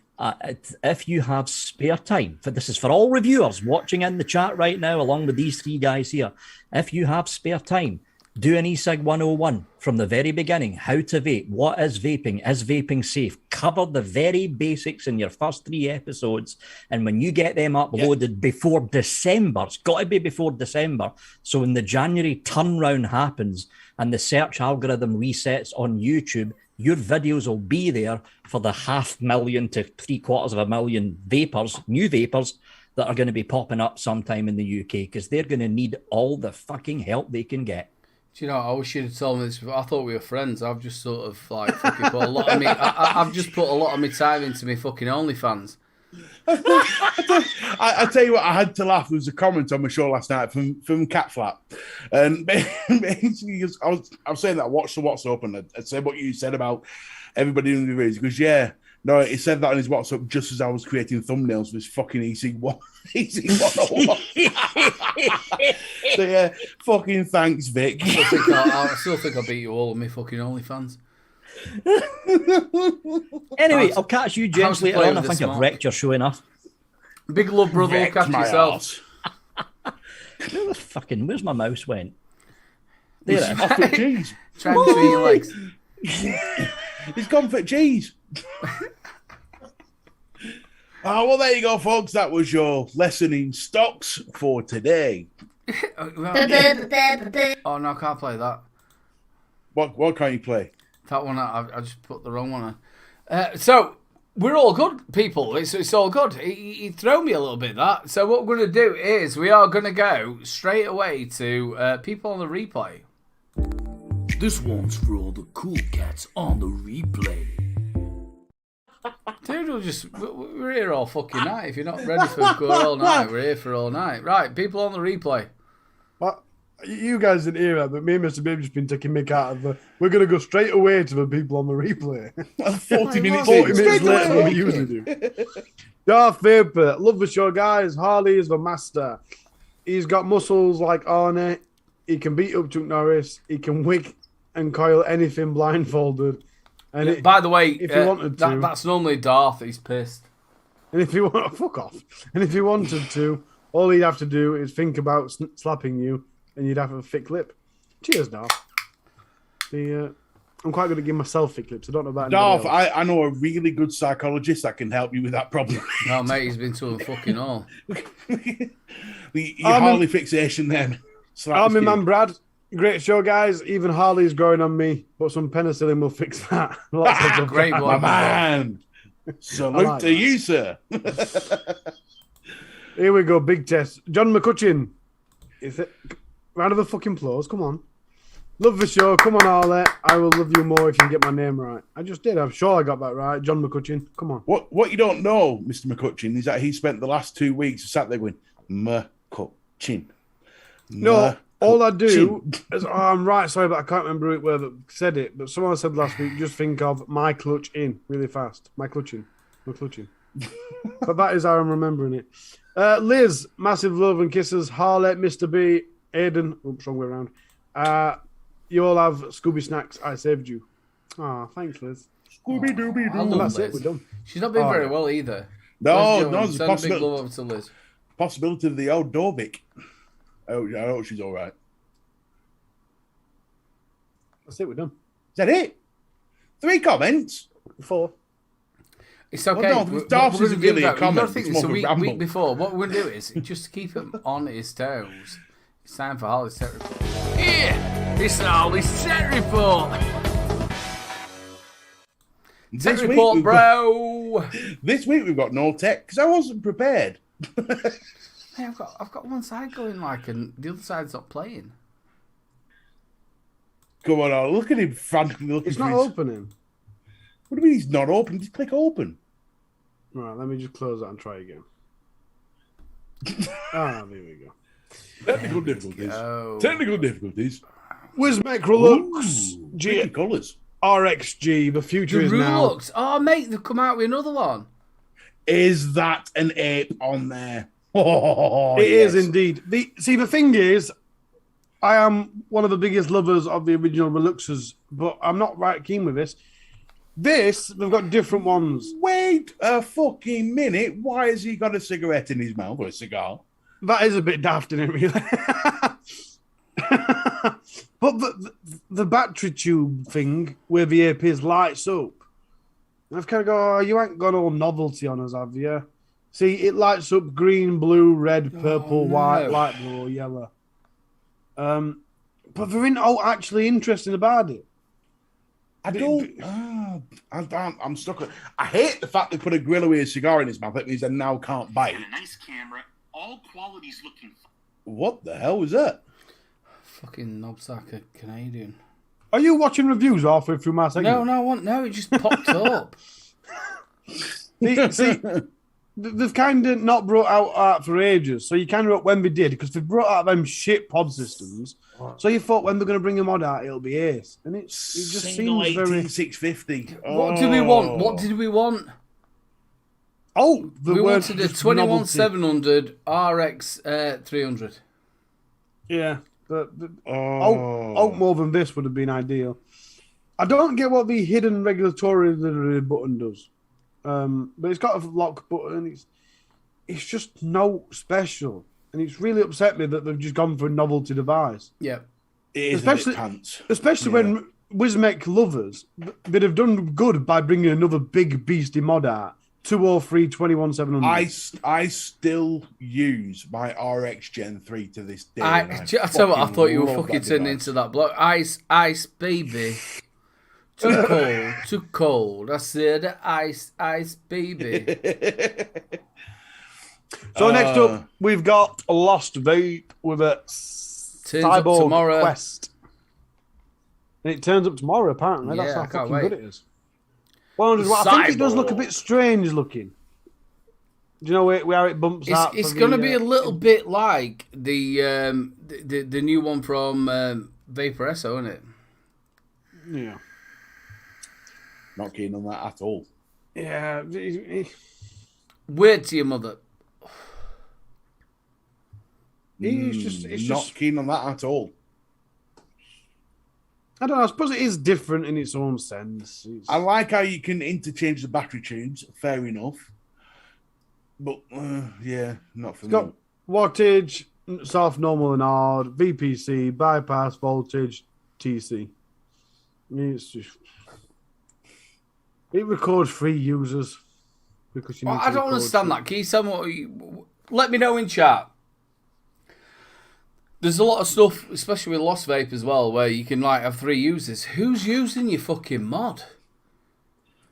If you have spare time, this is for all reviewers watching in the chat right now, along with these 3 guys here. If you have spare time, do an eSig 101 from the very beginning. How to vape, what is vaping safe? Cover the very basics in your first 3 episodes. And when you get them uploaded before December, it's got to be before December. So when the January turnaround happens and the search algorithm resets on YouTube, your videos will be there for the 500,000 to 750,000 new vapors that are going to be popping up sometime in the UK, because they're going to need all the fucking help they can get. Do you know, I wish you'd have told me this before. I thought we were friends. I've just sort of like fucking put a lot of me. I've just put a lot of my time into me fucking OnlyFans. I tell you what, I had to laugh. There was a comment on my show last night from Cat Flap, and basically I was saying that I watched the WhatsApp and I said what you said about everybody in the videos. He goes, yeah, no, he said that on his WhatsApp just as I was creating thumbnails for this fucking EC1. So yeah, fucking thanks, Vic. I still think I beat you all on my fucking OnlyFans. Anyway, I'll catch you gents later on. I think I've wrecked your show enough. Big love, brother. Look after yourself. Where's my mouse went? There it is. Off with cheese. Try between your legs. It's comfort cheese. Oh, well, there you go, folks. That was your lesson in stocks for today. Oh, no, I can't play that. What can't you play? That one, I just put the wrong one on. So, we're all good, people. It's all good. He threw me a little bit, that. So what we're going to do is we are going to go straight away to people on the replay. This one's for all the cool cats on the replay. Dude, we're here all fucking night. If you're not ready for good all night, we're here for all night. Right, people on the replay. What? You guys didn't hear that, but me and Mr. Babe just been taking mick out of the. We're going to go straight away to the people on the replay. 40 minutes 40 minutes later than we usually do. Darth Vapor, love the show, guys. Harley is the master. He's got muscles like Arnie. He can beat up Chuck Norris. He can wig and coil anything blindfolded. And By the way, if he wanted to, that's normally Darth. He's pissed. and if you want, fuck off. And if he wanted to, all he'd have to do is think about slapping you, and you'd have a thick lip. Cheers, Darth. I'm quite good at giving myself thick lips. I don't know about Darth, anybody else. I know a really good psychologist that can help you with that problem. No, mate, he's been to a fucking all. Your Harley fixation then. Army Man Brad, great show, guys. Even Harley's growing on me, but some penicillin will fix that. Lots of Great My one. man. Salute like to that. you, sir. Here we go, big test. John McCutcheon. Is it? Round of a fucking applause. Come on. Love the show. Come on, Harley. I will love you more if you can get my name right. I just did. I'm sure I got that right. John McCutcheon. Come on. What you don't know, Mr. McCutcheon, is that he spent the last 2 weeks sat there going, McCutcheon. No, all I do is, I'm right, sorry, but I can't remember where that said it, but someone said last week, just think of my clutch in really fast. My clutching. But that is how I'm remembering it. Liz, massive love and kisses. Harley, Mr. B, Aiden, oops, wrong way around. You all have Scooby snacks. I saved you. Ah, thanks, Liz. Scooby Dooby I Doo. love That's Liz. it, we're done. She's not been Oh, very yeah. well either. No, Liz, there's a send a big love over to Liz. possibility of the old Dorvic. I hope she's all right. That's it, we're done. Is that it? 3 comments? 4. It's okay. Well, no, Darth's We're gonna isn't do really a that. You've got to comment, think it's it's a more of a week ramble. before. What we're going to do is just keep him on his toes. It's time for Harley's Tech Report. Yeah, it's Harley's Tech Report. Tech This week Report, we've bro. This week we've got no tech because I wasn't prepared. Hey, I've got one side going like, and the other side's not playing. Come on, look at him frantically looking. It's for not his- opening. What do you mean he's not open? Just click open. Right, let me just close that and try again. There we go. Technical difficulties. Oh, Technical difficulties. Where's Macrolux? Pretty colours. RXG, the future the is now. Rulux. Oh, mate, they've come out with another one. Is that an ape on there? Oh, It is yes. indeed. The thing is, I am one of the biggest lovers of the original Reluxes, but I'm not right keen with this. They've got different ones. Wait a fucking minute. Why has he got a cigarette in his mouth or a cigar? That is a bit daft, isn't it, really? But the battery tube thing where the AP lights up, I've kind of go, oh, you ain't got all novelty on us, have you? See, it lights up green, blue, red, purple, no. white, light blue, or yellow. But they're not actually interesting about it. I don't. I'm stuck. I hate the fact they put a grill with a cigar in his mouth. That means I now can't bite. And a nice camera, all qualities looking What the hell was that? Fucking knobsack a Canadian. Are you watching reviews halfway through my segment? No, it just popped up. See, they've kind of not brought out art for ages, so you kind of hope when they did, because they've brought out them shit pod systems. So you thought when they're going to bring a mod out, it'll be ace, and it just Single seems very. 18650. What did we want? What did we want? Oh, We wanted a 21700 RX 300. Yeah, out more than this would have been ideal. I don't get what the hidden regulatory button does, but it's got a lock button. It's just no special, and it's really upset me that they've just gone for a novelty device. Yeah. It is a bit pants. Especially when Wismec lovers, they'd have done good by bringing another big beastie mod out. 203 21700. I still use my RX Gen 3 to this day. I tell you what, I thought you were fucking turning into that bloke. Ice, baby. Too cold. I said ice, baby. So next up, we've got a Lost Vape with a Cyborg Quest. And it turns up tomorrow, apparently. That's how fucking good it is. 100 watts. I think it does look a bit strange looking. Do you know where it bumps out? It's going to be a little bit like the new one from Vapor Esso, isn't it? Yeah. Not keen on that at all. Yeah. Weird to your mother. It's not keen on that at all. I don't know. I suppose it is different in its own sense. I like how you can interchange the battery tubes. Fair enough. But, not for me. Got wattage, soft, normal, and hard, VPC, bypass voltage, TC. It records free users. Because I don't understand that. Can you tell me let me know in chat. There's a lot of stuff, especially with Lost Vape as well, where you can have 3 users. Who's using your fucking mod?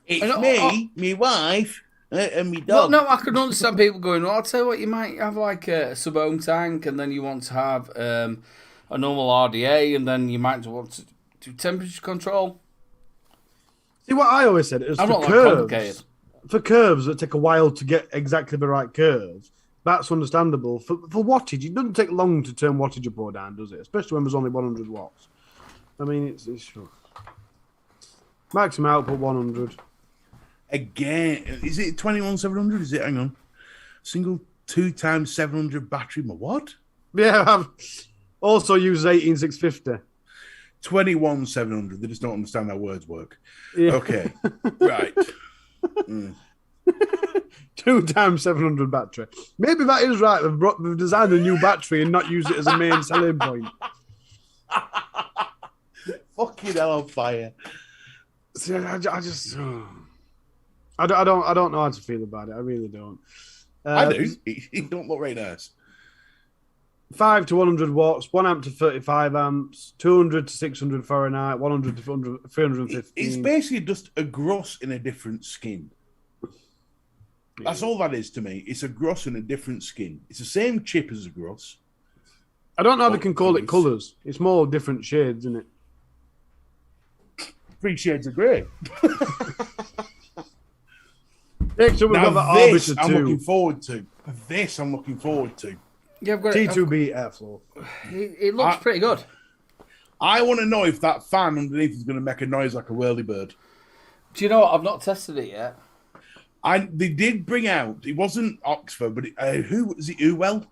It's me, my wife, and my dog. Well, no, I can understand people going, well, I'll tell you what, you might have a sub-ohm tank, and then you want to have a normal RDA, and then you might want to do temperature control. See, what I always said is for curves that take a while to get exactly the right curves, that's understandable. For wattage, it doesn't take long to turn wattage up or down, does it? Especially when there's only 100 watts. I mean, it's maximum output 100. Again, is it 21700? Is it? Hang on, single 2x 700 battery. What? Yeah, I've also used 18650. 21700. They just don't understand how words work. Yeah. Okay, right. 2x 700 battery. Maybe that is right. They've designed a new battery and not use it as a main selling point. Fucking hell on fire. See, I don't know how to feel about it. I really don't. I do. It don't look very nice. 5 to 100 watts, 1 amp to 35 amps, 200 to 600 Fahrenheit, 100 to 315. It's basically just a gross in a different skin. That's all that is to me. It's a gross in a different skin. It's the same chip as a gross. I don't know how they can call it colours. It's more different shades, isn't it? 3 shades of grey. Next up, we've got the Arbiter 2. I'm looking forward to. This I'm looking forward to. Yeah, I've got T2B airflow. It looks pretty good. I want to know if that fan underneath is going to make a noise like a whirlybird. Do you know what? I've not tested it yet. They did bring out, it wasn't Oxford, but who was it? Uwell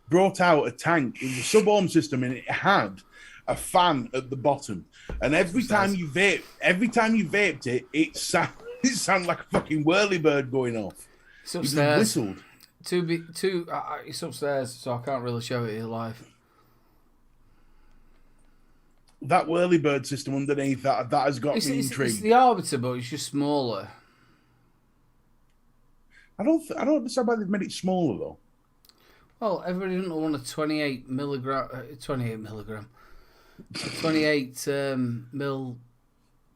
brought out a tank. It was a sub-ohm system, and it had a fan at the bottom. And every time you vaped it, it sounded like a fucking whirlybird going off. It's upstairs. It whistled. It's upstairs, so I can't really show it here live. That whirlybird system underneath that has got me intrigued. It's the Arbiter, but it's just smaller. I don't understand why they've made it smaller though. Well, everybody doesn't want a 28 mil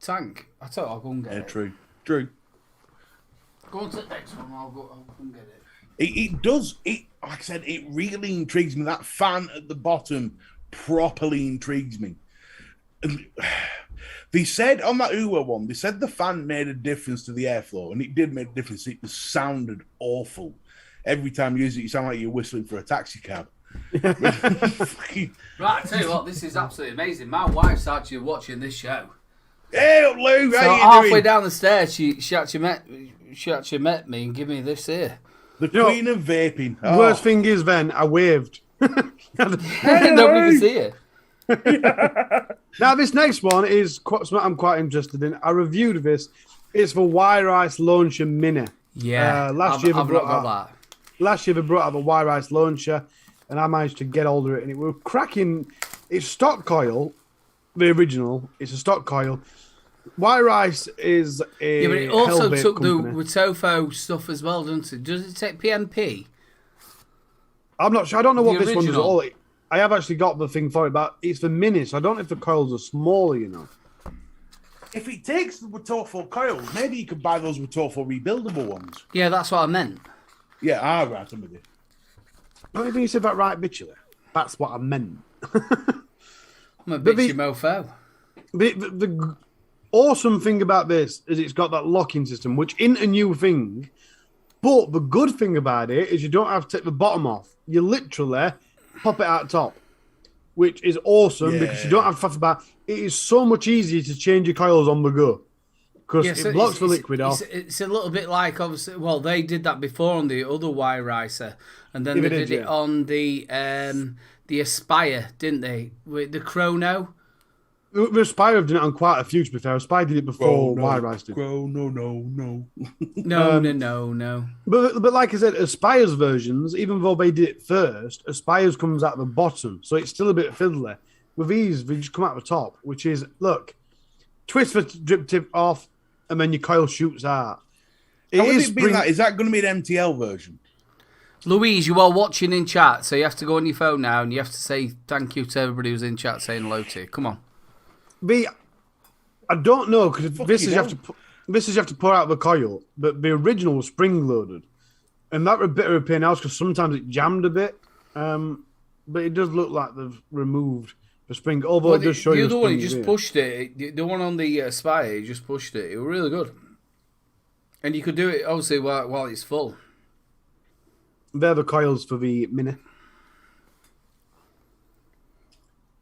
tank. I thought I'll go and get it. True. Go on to the next one. I'll go and get it. It does. Like I said, it really intrigues me. That fan at the bottom properly intrigues me. And they said on that Uwe one, they said the fan made a difference to the airflow, and it did make a difference. It just sounded awful. Every time you use it, you sound like you're whistling for a taxi cab. Right, I tell you what, this is absolutely amazing. My wife's actually watching this show. Hey, Lou, so how you halfway doing? down the stairs, she actually met me and gave me this here. The queen of vaping. The worst thing is, then I waved. Nobody can see it. Now, this next one is something I'm quite interested in. I reviewed this. It's for Wire Ice Launcher Mini. Yeah, last year they brought out the Wire Ice Launcher, and I managed to get hold of it, and it was cracking. It's stock coil, the original. It's a stock coil. Wire Ice is a But it also Hellvape took company. the Watofo stuff as well, doesn't it? Does it take PMP? I'm not sure. I don't know what The this one is at original. all. I have actually got the thing for it, but it's for mini, so I don't know if the coils are smaller, you know. If it takes the Watofo coils, maybe you could buy those Watofo rebuildable ones. Yeah, that's what I meant. Yeah, right, I'm with you. Don't you think you said that right, bitchily? That's what I meant. I'm a bitchy mofo. The awesome thing about this is it's got that locking system, which isn't a new thing. But the good thing about it is you don't have to take the bottom off. You literally pop it out top, which is awesome because you don't have to fuss about. It is so much easier to change your coils on the go because it blocks the liquid off. It's a little bit like, obviously, well, they did that before on the other wire ricer, and then they did it on the Aspire, didn't they? With the Chrono. The Aspire have done it on quite a few, to be fair. Aspire did it before Wire Rice did. No. No. But like I said, Aspire's versions, even though they did it first, Aspire's comes out the bottom, so it's still a bit fiddly. With these, they just come out the top, which is, look, twist the drip tip off, and then your coil shoots out. Is that going to be an MTL version? Louise, you are watching in chat, so you have to go on your phone now, and you have to say thank you to everybody who's in chat saying hello to you. Come on. I don't know, because this is you have to pour out the coil, but the original was spring loaded, and that was a bit of a pain out because sometimes it jammed a bit. But it does look like they've removed the spring. Although it does show you the other one, he just pushed it. The one on the Aspire, he just pushed it. It was really good, and you could do it obviously while it's full. They're the coils for the Mini.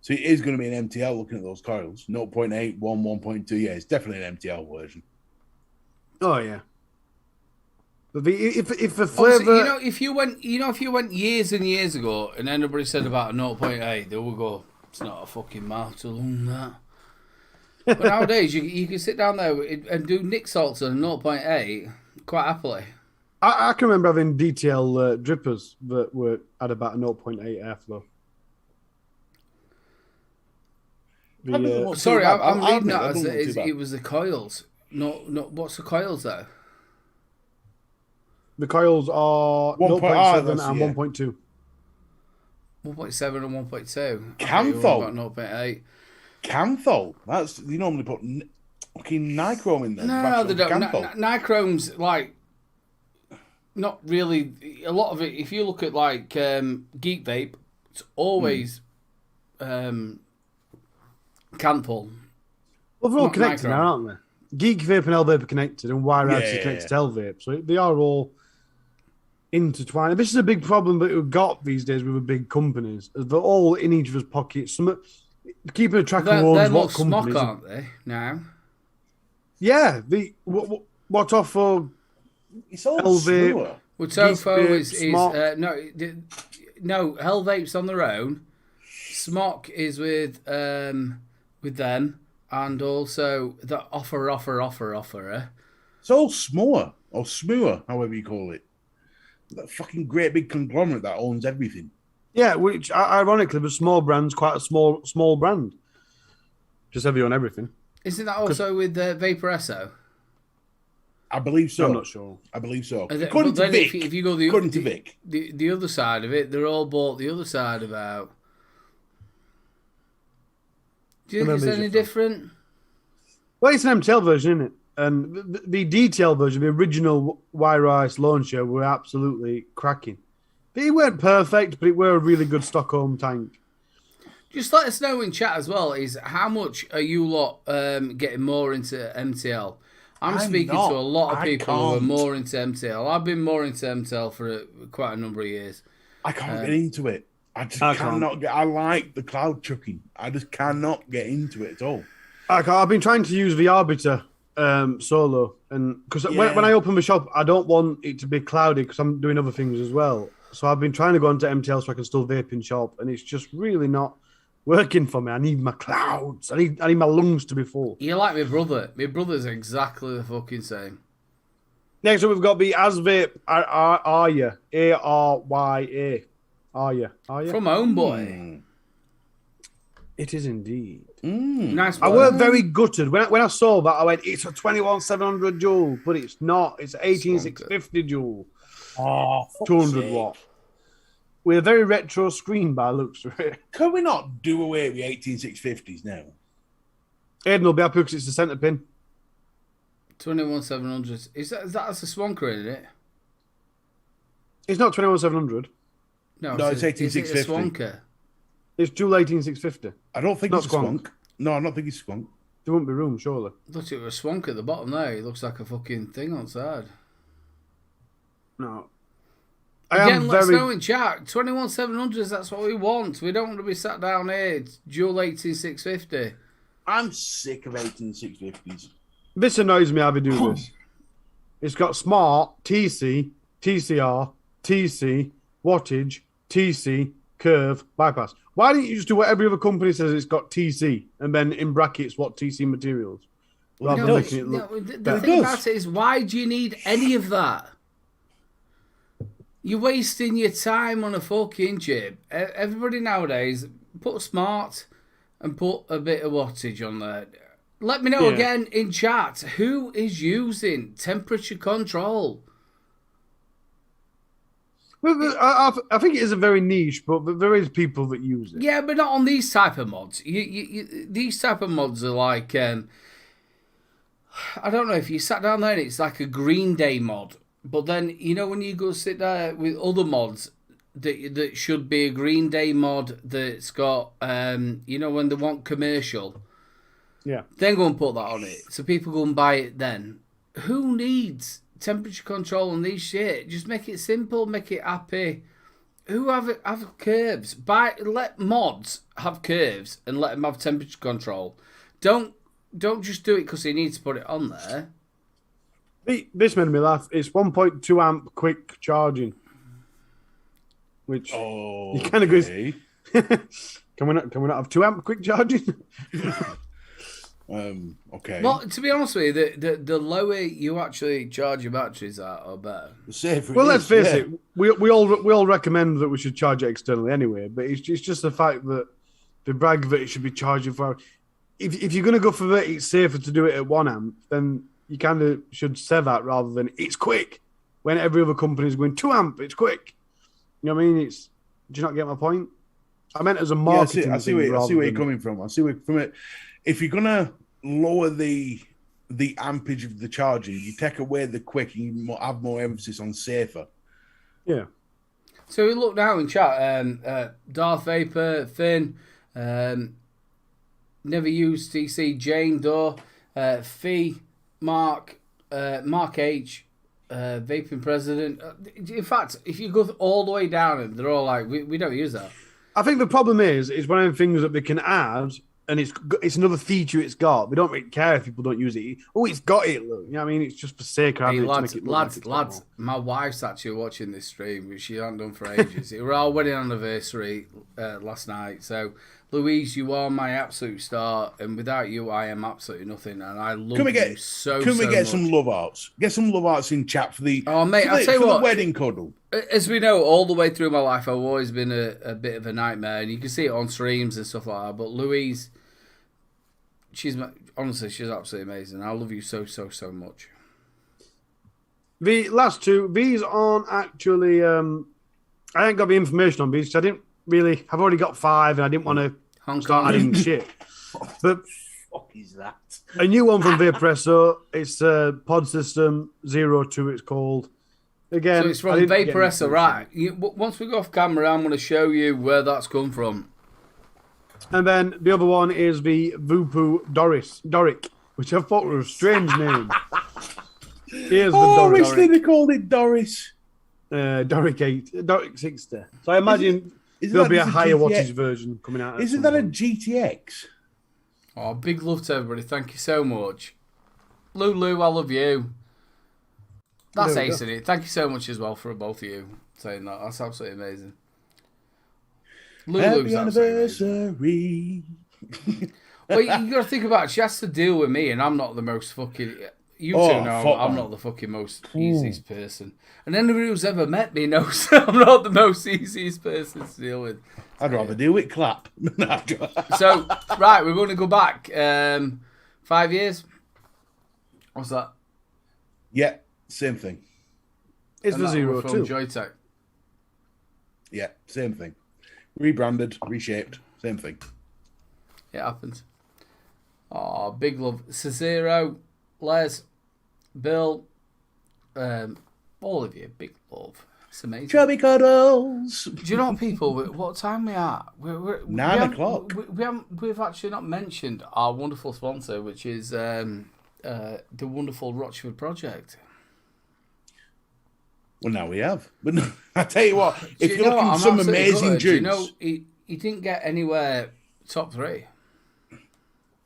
So it is going to be an MTL looking at those coils. 0.8, 1, 1.2. Yeah, it's definitely an MTL version. Oh yeah. But if the Obviously, flavour, if you went years and years ago, and anybody said about a 0.8, they would go, "It's not a fucking martel on that." But nowadays, you can sit down there and do Nick Salts on a 0.8 quite happily. I can remember having DTL drippers that were at about a 0.8 airflow. Sorry, I'm reading that as it was the coils. No, what's the coils though? The coils are 0.7 and 1.2. 1.7 and 1.2. Cantho. About 0.8. Cantho. That's you normally put fucking nichrome in there. No, they don't. Nichrome's like not really. A lot of it. If you look at like Geek Vape, it's always Canthol. Well, they're all connected now, aren't they? Geek Vape and L-Vape are connected, and Wire Ice is connected to L-Vape, so they are all intertwined. This is a big problem that we've got these days with the big companies. They're all in each other's pockets. Keeping a track of They're what more companies, smock, aren't they? Now. Yeah, what off for? It's all L-Vape. slower. Well, Tofo is Smock. no Hell Vape's on their own. Smock is with them, and also the offerer. It's all smoor or smoor, however you call it. That fucking great big conglomerate that owns everything. Yeah, which ironically, the small brand's quite a small brand. Just heavy on everything. Isn't that also with Vaporesso? I believe so. I'm not sure. I believe so. According to Vic, if you go Vic, the other side of it, they're all bought the other side about. Do you think it's any different? Well, it's an MTL version, isn't it? And the DTL version, the original Wire Ice launcher, were absolutely cracking. They weren't perfect, but it were a really good Stockholm tank. Just let us know in chat as well, is how much are you lot getting more into MTL? I'm speaking to a lot of people who are more into MTL. I've been more into MTL for quite a number of years. I can't get into it. I cannot get. I like the cloud chucking. I just cannot get into it at all. I've been trying to use the Arbiter solo, and because when I open the shop, I don't want it to be cloudy because I'm doing other things as well. So I've been trying to go into MTL so I can still vape in shop, and it's just really not working for me. I need my clouds. I need my lungs to be full. You're like my brother. My brother's exactly the fucking same. Next up, we've got the Asvip Arya. Arya. Arya. From Homeboy. It is indeed. Nice. I weren't very gutted when I saw that. I went, "It's a 21,700 joule," but it's not. It's 18,650 joule. Oh, 200 watt. With a very retro screen by looks of it. Can we not do away with 18650s now? Aiden will be happy because it's the centre pin. 21,700. Is that a Swanker, isn't it? It's not 21,700. No, it's 18650. Is it a Swanker? It's dual 18650. I don't think Not it's a Swank. No, I don't think it's Swank. There wouldn't be room, surely. I thought it was a Swanker at the bottom there. It looks like a fucking thing on the side. No. Again, let's know in chat. 21,700s, that's what we want. We don't want to be sat down here. It's dual 18650. I'm sick of 18650s. This annoys me how they do this. It's got smart, TC, TCR, TC, wattage, TC, curve, bypass. Why don't you just do what every other company says it's got TC and then in brackets what TC materials? Rather than making it look the thing about it is, why do you need any of that? You're wasting your time on a fucking chip. Everybody nowadays put smart and put a bit of wattage on there. Let me know again in chat, who is using temperature control? Well, I think it is a very niche, but there is people that use it. Yeah, but not on these type of mods. These type of mods are like, I don't know, if you sat down there and it's like a Green Day mod, but then, you know, when you go sit there with other mods that should be a Green Day mod that's got, you know, when they want commercial, then go and put that on it. So people go and buy it then. Who needs temperature control on these shit? Just make it simple, make it happy. Who have curves? Let mods have curves and let them have temperature control. Don't just do it because he needs to put it on there. This made me laugh. It's 1.2 amp quick charging, which you kind of goes. Can we not have 2 amp quick charging? Okay. Well, to be honest with you, the lower you actually charge your batteries at, or better. The safer. Well, let's face it. We all recommend that we should charge it externally anyway. But it's just the fact that they brag that it should be charging for. If you're going to go for that, it's safer to do it at 1 amp. Then you kind of should say that rather than it's quick. When every other company is going 2 amp, it's quick. You know what I mean? Do you not get my point? I meant as a marketing. I see where you're coming from. I see where from it. If you're gonna lower the ampage of the charging, you take away the quick and you have more emphasis on safer. Yeah. So we look now in chat. Darth Vapor, Finn, Never Used TC, Jane Doe, Fee, Mark H, Vaping President. In fact, if you go all the way down, they're all like, we don't use that. I think the problem is one of the things that they can add, and it's another feature it's got. We don't really care if people don't use it. Oh, it's got it, look. You know what I mean? It's just for sake of having it to make it look lads, my wife's actually watching this stream, which she hasn't done for ages. It was our wedding anniversary last night. So, Louise, you are my absolute star, and without you, I am absolutely nothing. And I love you so Can we get much. some love arts? Get some love arts in chat for the. Oh, mate, I'll tell you what. The wedding cuddle. As we know, all the way through my life, I've always been a bit of a nightmare, and you can see it on streams and stuff like that. But Louise, honestly, she's absolutely amazing. I love you so much. The last two, these aren't actually. I ain't got the information on these because I didn't really. I've already got 5, and I didn't want to start adding shit. But What is that? a new one from Vaporesso. It's Pod System 02. It's called. Again, So it's from Vaporesso, right? Once we go off camera, I'm going to show you where that's come from. And then the other one is the Vupu Doric, which I thought was a strange name. Here's the I wish Doric. they'd called it Doris. Doric 8, Doric 60. So I imagine there'll be a higher wattage version coming out. Isn't that a GTX? Oh, big love to everybody. Thank you so much. Lulu, I love you. That's There we ace in it. Thank you so much as well for both of you saying that. That's absolutely amazing. Lulu's Happy absolutely amazing. anniversary. Well, you got to think about it. She has to deal with me, and I'm not the most fucking. You two know fuck, I'm man. not the fucking most easiest person. And anybody who's ever met me knows I'm not the most easiest person to deal with. I'd rather do it clap. So, right, we're going to go back 5 years. What's that? Yeah, same thing. It's And the that Zero was from too. Joytech. Yeah, same thing. Rebranded, reshaped, same thing. It happens. Oh, big love. Cesaro, Les, Bill, all of you, big love. It's amazing. Chubby cuddles. Do you know what, people? What time we are? 9 o'clock. We've actually not mentioned our wonderful sponsor, which is the wonderful Rochford Project. Well, now we have. But no, I tell you what, if you're know looking what? for some absolutely amazing gutted. juice, You know, he didn't get anywhere top 3.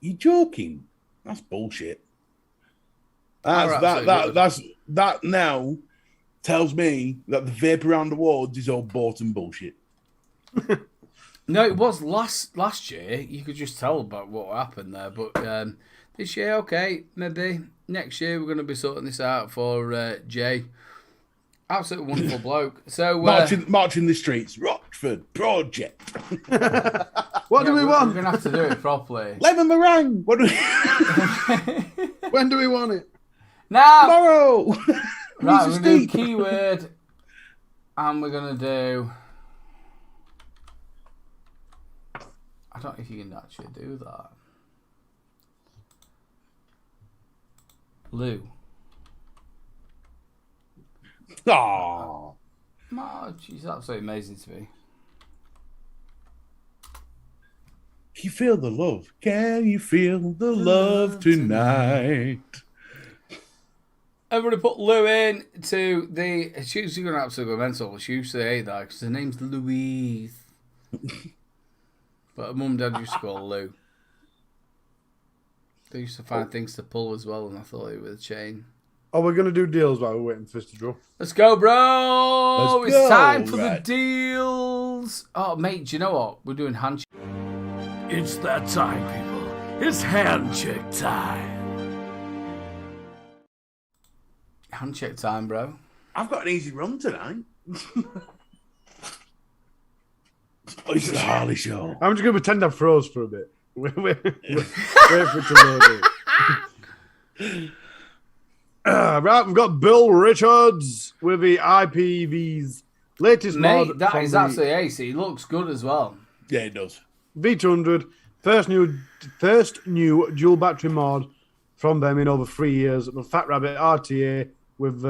you're joking. That's bullshit. We're That now tells me that the Vape Around Awards is all bought and bullshit. No, it was last year. You could just tell about what happened there. But this year, okay, maybe next year we're going to be sorting this out for Jay. Absolutely wonderful bloke. So Marching the streets, Rochford Project. What do we We're want? going to have to do it properly. Lemon meringue. What do we... When do we want it? Now, Tomorrow. right, we're going to do Steak. keyword, and we're going to do. I don't know if you can actually do that. Lou. Aww. Oh, she's absolutely amazing to me. Can you feel the love? Can you feel the love tonight? Everybody put Lou in to the. She's going to absolutely go mental. She used to hate that because her name's Louise. But her mum and dad used to call her Lou. They used to find things to pull as well, and I thought it was a chain. Oh, we're going to do deals while we're waiting for this to draw. Let's go, bro! Let's It's go. time for the Right. deals. Oh, mate, do you know what? We're doing handshake. It's that time, people. It's handshake time. Handshake time, bro. I've got an easy run tonight. It's the Harley Show. I'm just going to pretend I froze for a bit. Wait for it to load it. Right, we've got Bill Richards with the IPV's latest Mate, mod. that from is the absolutely ace. He looks good as well. Yeah, it does. V200, first new dual battery mod from them in over 3 years. The Fat Rabbit RTA with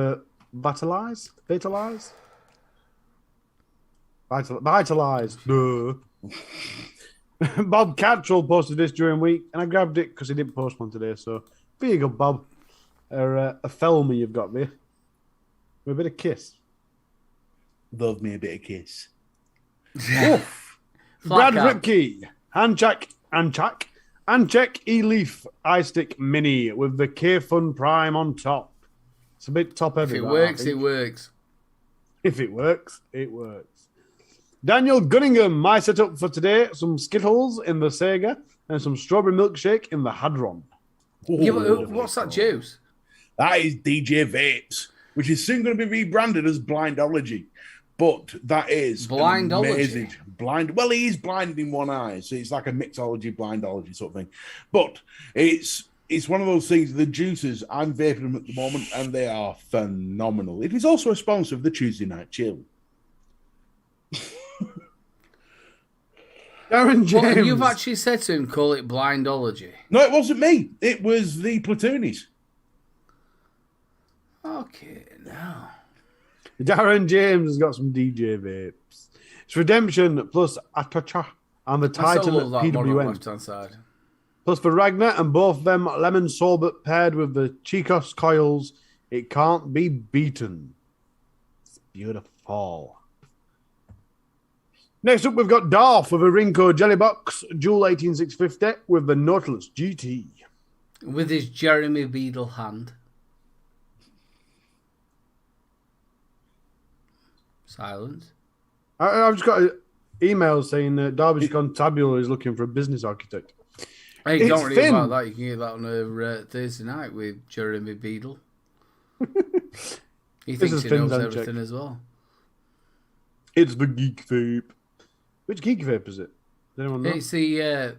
Vitalize. Duh. Bob Cattrall posted this during week, and I grabbed it because he didn't post one today. So there you go, Bob. A Felmy you've got there. With a bit of kiss. Love me a bit of kiss. Brad cap. Ripke, Anchak E-Leaf iStick Mini with the K-Fun Prime on top. It's a bit top If heavy. it that, works, I think. it works. If it works, it works. Daniel Gunningham, my setup for today, some Skittles in the Sega and some strawberry milkshake in the Hadron. Yeah, but what's that juice? That is DJ Vapes, which is soon going to be rebranded as Blindology. But that is Blindology? amazing. Well, he is blind in one eye, so it's like a mixology, blindology sort of thing. But it's one of those things, the juices, I'm vaping them at the moment, and they are phenomenal. It is also a sponsor of the Tuesday Night Chill. Darren James. Well, you've actually said to him, call it blindology. No, it wasn't me. It was the Platoonies. Okay, now. Darren James has got some DJ vapes. It's Redemption plus Atacha and the I still Titan love that model on the PWN. left-hand side. Plus for Ragnar and both them lemon sorbet paired with the Chicos coils. It can't be beaten. It's beautiful. Next up, we've got Darth with a Rinko Jelly Box Dual 18650 with the Nautilus GT. With his Jeremy Beadle hand. Silence. I've just got an email saying Derby's Constabulary is looking for a business architect. Hey, It's don't worry thin. about that. You can get that on a Thursday night with Jeremy Beadle. He thinks he knows everything as well. It's the Geek Vape. Which Geek Vape is it? Does anyone know? It's the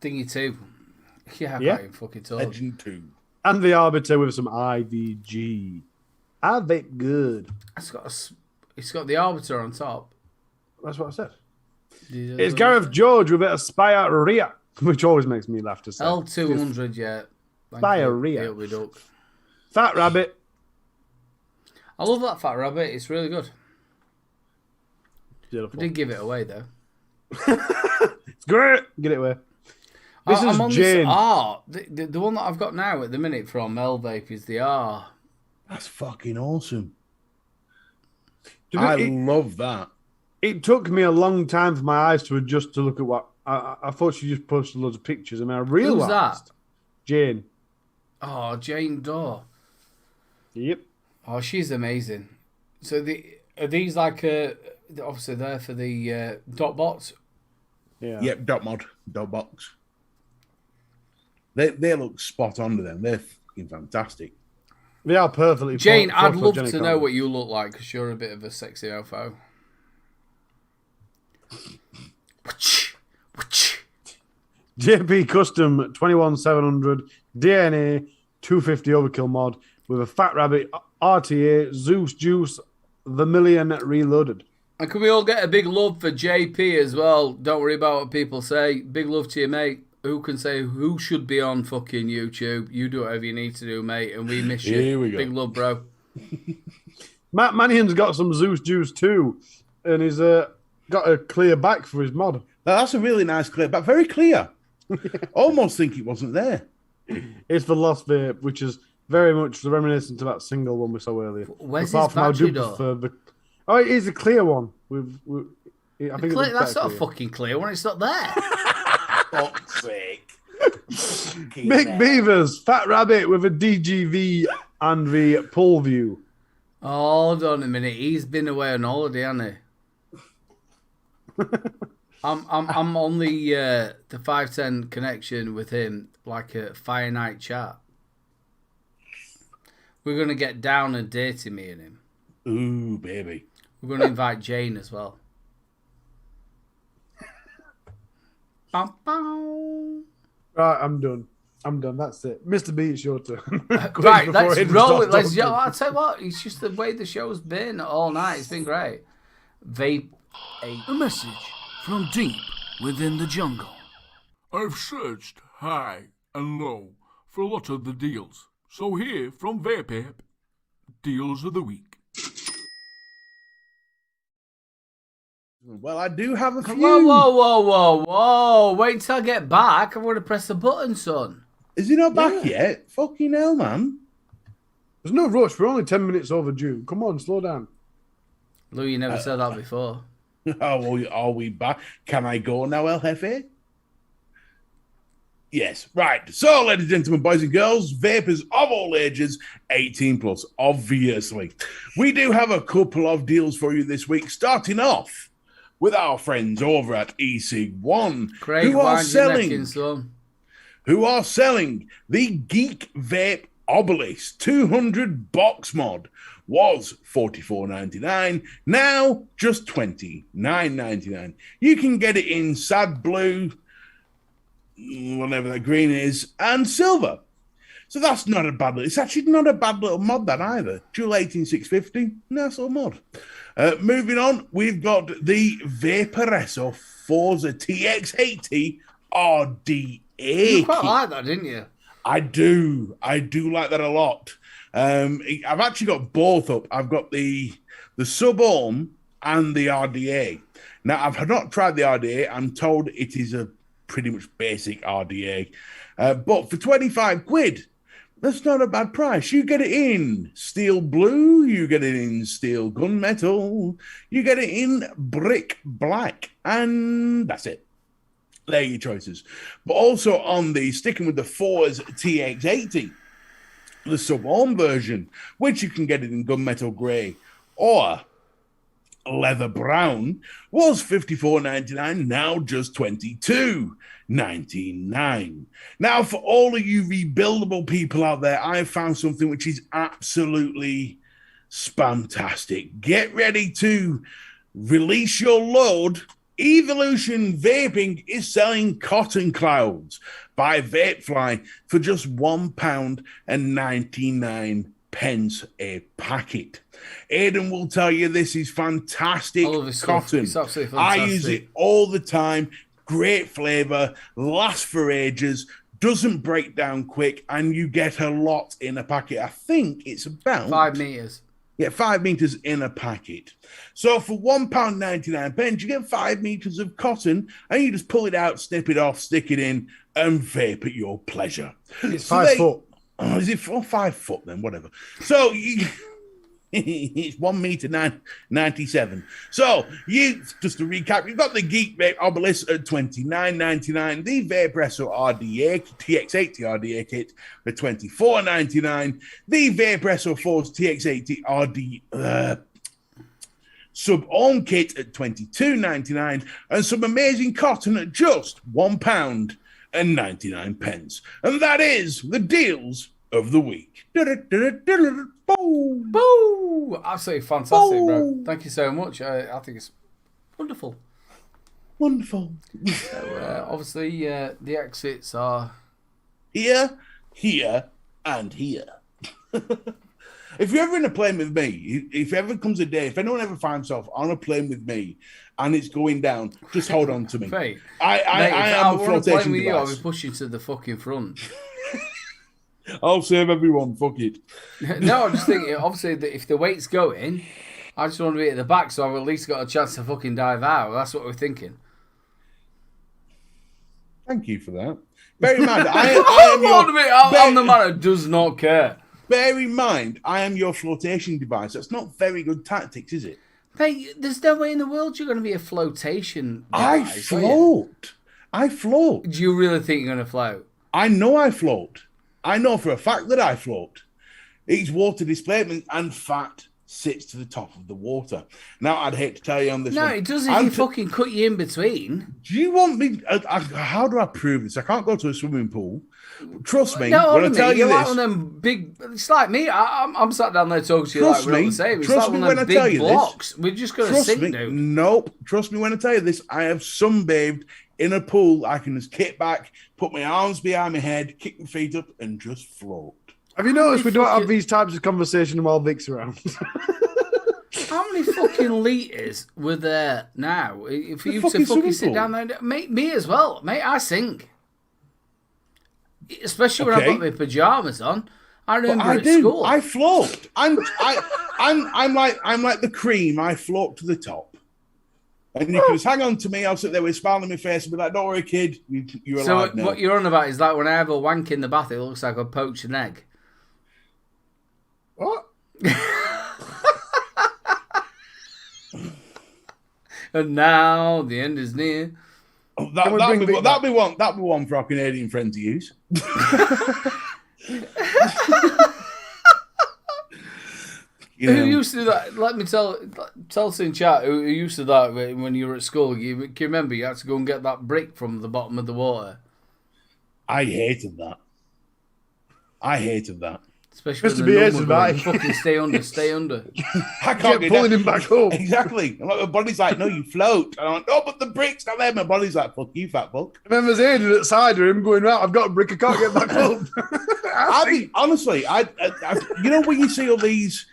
thingy 2. Yeah, I can't even fucking talk. Legend 2. And the Arbiter with some IVG. I vape good. It's got the Arbiter on top. That's what I said. It's Gareth George with a bit of Spire, which always makes me laugh to say. L200, yeah. Spire. Fat Rabbit. I love that Fat Rabbit. It's really good. Beautiful. I did give it away, though. It's great. Get it away. This is on Jane. This R. The one that I've got now at the minute from Vape is the R. That's fucking awesome. I love that. It took me a long time for my eyes to adjust to look at what... I thought she just posted loads of pictures. I mean, I realised... Who's that? Jane. Oh, Jane Doe. Yep. Oh, she's amazing. So are these like... obviously there for the dot bots? Yeah. Yep, dot box. They look spot on to them. They're fucking fantastic. They are perfectly... Jane, I'd love to know what you look like because you're a bit of a sexy ofo. JP Custom 21700 DNA 250 Overkill mod with a Fat Rabbit RTA Zeus Juice the Million Reloaded. And can we all get a big love for JP as well? Don't worry about what people say. Big love to you, mate. Who can say who should be on fucking YouTube? You do whatever you need to do, mate, and we miss you. Here we go. Big love, bro. Matt Mannion's got some Zeus Juice too, and he's got a clear back for his mod. That's a really nice clear back. Very clear. Almost think it wasn't there. It's the Lost Vape, which is very much reminiscent of that single one we saw earlier. Where's Apart his from how I do battery, prefer the... Oh, it is a clear one. I think That's not a fucking clear one. It's not there. Fuck's sake. Mick Beavers, Fat Rabbit with a DGV and the pull view. Hold on a minute. He's been away on holiday, hasn't he? I'm on the 510 connection with him, like a Fire Night chat. We're gonna get down and dirty, me and him. Ooh, baby. We're gonna invite Jane as well. Bum, bum. Right, I'm done. That's it. Mr. B, it's your turn. Right, let's roll it. I'll tell you what, it's just the way the show's been all night. It's been great. Vape 8. A message from deep within the jungle. I've searched high and low for a lot of the deals. So here from Vape, deals of the week. Well, I do have a few. Whoa. Wait till I get back. I'm going to press the button, son. Is he not back yet? Fucking hell, man. There's no rush. We're only 10 minutes overdue. Come on, slow down. Lou, you never said that before. Oh, are we back? Can I go now, El Jefe? Yes, right. So, ladies and gentlemen, boys and girls, vapors of all ages, 18 plus, obviously. We do have a couple of deals for you this week, starting off with our friends over at eSig1, Craig, who are selling the Geek Vape Obelisk 200 box mod. Was $44.99, now just $29.99. You can get it in sad blue, whatever that green is, and silver. So that's not a bad little... It's actually not a bad little mod, that either. Dual 18650, nice little mod. Moving on, we've got the Vaporesso Forza TX80 RDA. You quite like that, didn't you? I do like that a lot. I've actually got both up. I've got the Sub-Ohm and the RDA. Now, I've not tried the RDA. I'm told it is a pretty much basic RDA. But for 25 quid, that's not a bad price. You get it in steel blue, you get it in steel gunmetal, you get it in brick black, and that's it. There are your choices. But also on the, sticking with the Forza TX80, the Sub-Ohm version, which you can get it in gunmetal grey or leather brown was $54.99, now just $22.99. Now, for all of you rebuildable people out there, I have found something which is absolutely spamtastic. Get ready to release your load. Evolution Vaping is selling Cotton Clouds by Vapefly for just £1.99 a packet. Aidan will tell you this is fantastic cotton. It's absolutely fantastic. I use it all the time. Great flavor, lasts for ages, doesn't break down quick, and you get a lot in a packet. I think it's about 5 meters. Yeah, 5 meters in a packet. So for £1.99, you get 5 meters of cotton, and you just pull it out, snip it off, stick it in, and vape at your pleasure. It's 5 foot. Oh, is it 5 foot then? Whatever. So it's 1 meter 97. So just to recap, you've got the Geek Vape Obelisk at $29.99, the Vaporesso RDA TX80 RDA kit for $24.99, the Vaporesso Force TX80 RD Sub-Ohm kit at $22.99, and some amazing cotton at just £1.99. And that is the deals of the week. Boo! Boo! Absolutely fantastic, bro. Thank you so much. I think it's wonderful. Wonderful. So, obviously, the exits are here, and here. If you're ever in a plane with me, if ever comes a day, if anyone ever finds himself on a plane with me and it's going down, just hold on to me. Mate, I am a flotation with device. you, I'll be pushing to the fucking front. I'll save everyone. Fuck it. No, I'm just thinking, obviously, that if the weight's going, I just want to be at the back so I've at least got a chance to fucking dive out. That's what we're thinking. Thank you for that. Bear in mind, I'm the man who does not care. Bear in mind, I am your flotation device. That's not very good tactics, is it? Mate, there's no way in the world you're going to be a flotation device. I float. Do you really think you're going to float? I know I float. I know for a fact that I float. Each water displacement and fat sits to the top of the water. Now, I'd hate to tell you on this one. No, it does if you fucking cut you in between. Do you want me... how do I prove this? I can't go to a swimming pool. Trust me, no, when I tell you you're this... like one of them big... It's like me. I'm sat down there talking to you Trust like we're me, not the same. It's trust like me one when of I them tell big you blocks. this. We're just going to Trust sink, me. dude. Nope. Trust me when I tell you this. I have sunbathed in a pool. I can just kick back, put my arms behind my head, kick my feet up, and just float. Have you noticed we don't have these types of conversation while Vic's around? How many fucking litres were there now for you to fucking sit down there? Mate, me as well. Mate, I sink. Especially when I've got my pyjamas on. I remember at school. I float. I'm like the cream. I float to the top. And you can just hang on to me. I'll sit there with a smile on my face and be like, "Don't worry, kid. You're alive now." What you're on about is like when I have a wank in the bath, it looks like I poached an egg. What? And now the end is near. Oh, that'll be one for our Canadian friend to use. Who used to do that? Let me tell us in chat who used to do that when you were at school. Can you remember you had to go and get that brick from the bottom of the water? I hated that. Especially Just when to be the hated number by. fucking stay under. I can't Get pulling him back up. Exactly. My body's like, "No, you float." And I'm like, "No, but the brick's not there." My body's like, "Fuck you, fat fuck." I remember Aidan at the side of him going, "Right, I've got a brick, I can't get back up." I mean, honestly, I you know when you see all these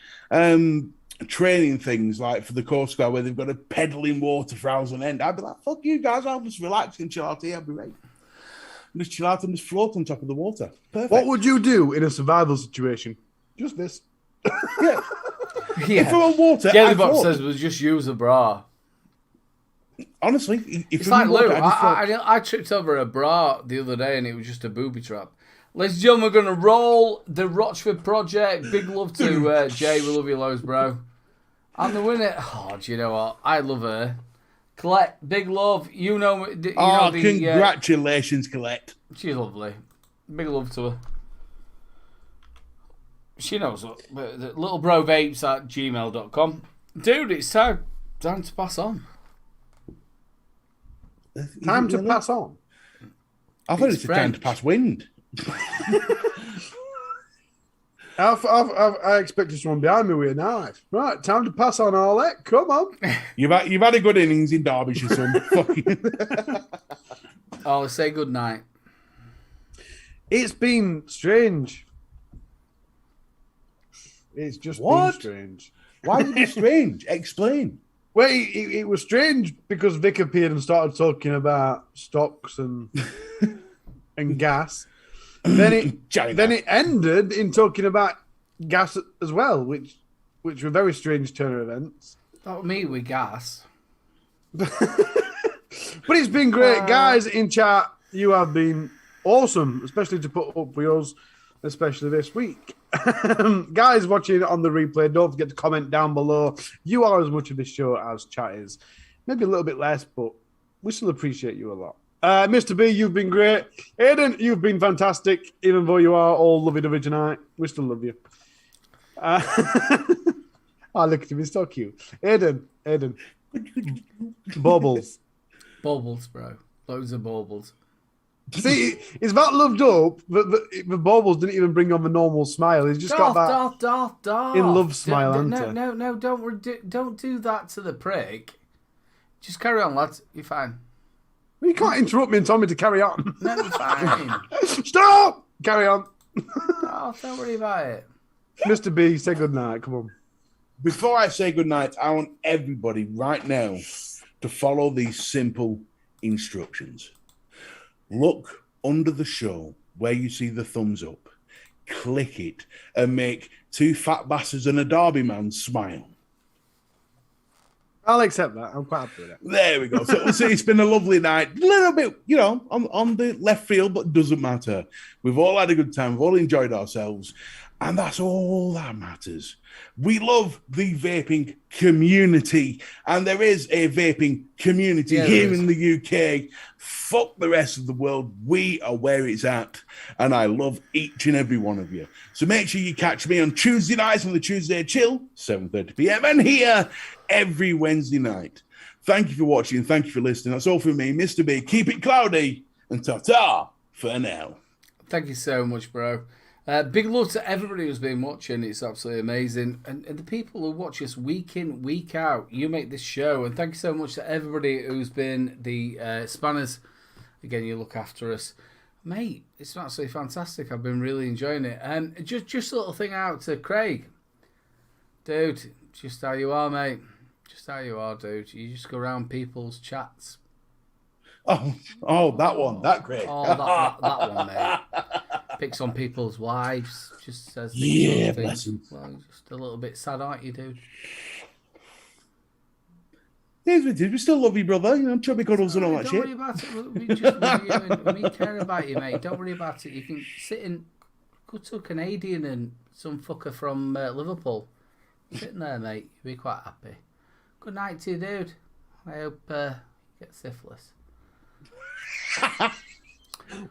training things like for the Coast Guard where they've got to pedal in water for hours on end, I'd be like, "Fuck you guys, I'll just relax and chill out here. I'll be right. Just chill out and just float on top of the water." Perfect. What would you do in a survival situation? Just this. Yeah. If I'm on water, Jelly Box says we'll just use a bra. Honestly, if It's I'm like on water, Lou. I tripped over a bra the other day and it was just a booby trap. Ladies and gentlemen, we're going to roll the Rochford Project. Big love to Jay. We love you loads, bro. And the winner. Oh, do you know what? I love her. Colette, big love. You know congratulations, Colette. She's lovely. Big love to her. She knows what. Littlebrovapes@gmail.com. Dude, it's time time to pass on. Time to pass on. I thought it's a time to pass wind. I expected someone behind me with a knife. Right, time to pass on, Arlette. Come on. You've had a good innings in Derbyshire, son. Oh, say good night. It's been strange. It's just been strange. Why is it strange? Explain. Well, it was strange because Vic appeared and started talking about stocks and gas. Then it ended in talking about gas as well, which were very strange turn of events. Not me with gas. But it's been great, guys in chat. You have been awesome, especially to put up with us, especially this week. Guys watching on the replay, don't forget to comment down below. You are as much of this show as chat is. Maybe a little bit less, but we still appreciate you a lot. Mr. B, you've been great. Aiden, you've been fantastic. Even though you are all lovey-dovey tonight, we still love you. Look at him, he's so cute. Aiden. Bubbles. Bubbles, bro. Loads of bubbles. See, it's that loved up, but the baubles didn't even bring on the normal smile. He's just got that in love smile, No, don't do that to the prick. Just carry on, lads. You're fine. Well, you can't interrupt me and tell me to carry on. No, you're fine. Stop! Carry on. Oh, don't worry about it. Mr. B, say good night. Come on. Before I say good night, I want everybody right now to follow these simple instructions. Look under the show where you see the thumbs up, click it, and make two fat bastards and a Derby man smile. I'll accept that. I'm quite happy with it. There we go. So it's been a lovely night. A little bit, on the left field, but doesn't matter. We've all had a good time. We've all enjoyed ourselves. And that's all that matters. We love the vaping community. And there is a vaping community here in the UK. Fuck the rest of the world. We are where it's at. And I love each and every one of you. So make sure you catch me on Tuesday nights on the Tuesday Chill, 7:30 p.m. and here every Wednesday night. Thank you for watching. Thank you for listening. That's all from me, Mr. B. Keep it cloudy and ta-ta for now. Thank you so much, bro. Big love to everybody who's been watching. It's absolutely amazing. And the people who watch us week in, week out, you make this show. And thank you so much to everybody who's been the spanners. Again, you look after us. Mate, it's absolutely fantastic. I've been really enjoying it. And just a little thing out to Craig. Dude, just how you are, mate. Just how you are, dude. You just go around people's chats. Oh, that one. That Craig. Oh, that one, mate. Picks on people's wives, just says bless him. Well, just a little bit sad, aren't you, dude? Here's what it is. We still love you, brother. Chubby cuddles and all that shit. Don't worry about it. We just love you and we care about you, mate. Don't worry about it. You can sit in, go to a Canadian and some fucker from Liverpool. Sitting there, mate. You'll be quite happy. Good night to you, dude. I hope you get syphilis.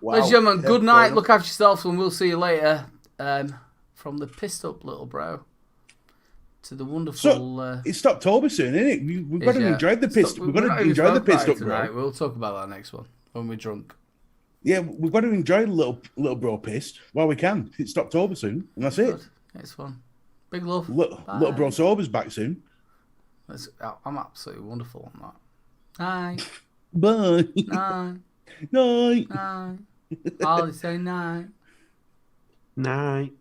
Wow. Ladies and gentlemen, good night. Look after yourselves, and we'll see you later. From the pissed up little bro to the wonderful. So, it's October soon, isn't it? We've got to enjoy the pissed. We've got to enjoy the pissed up bro. We'll talk about that next one when we're drunk. Yeah, we've got to enjoy little bro pissed while we can. It's October soon, and that's it. Next one. Big love. Little bro sober's back soon. I'm absolutely wonderful on that. Night. Bye. Night. Night. Night. I'll say night. Night.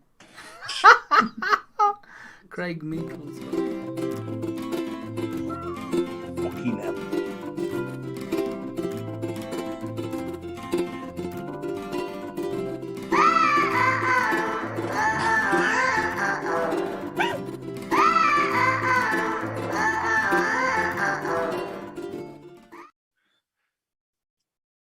Craig Meekles. Fucking hell.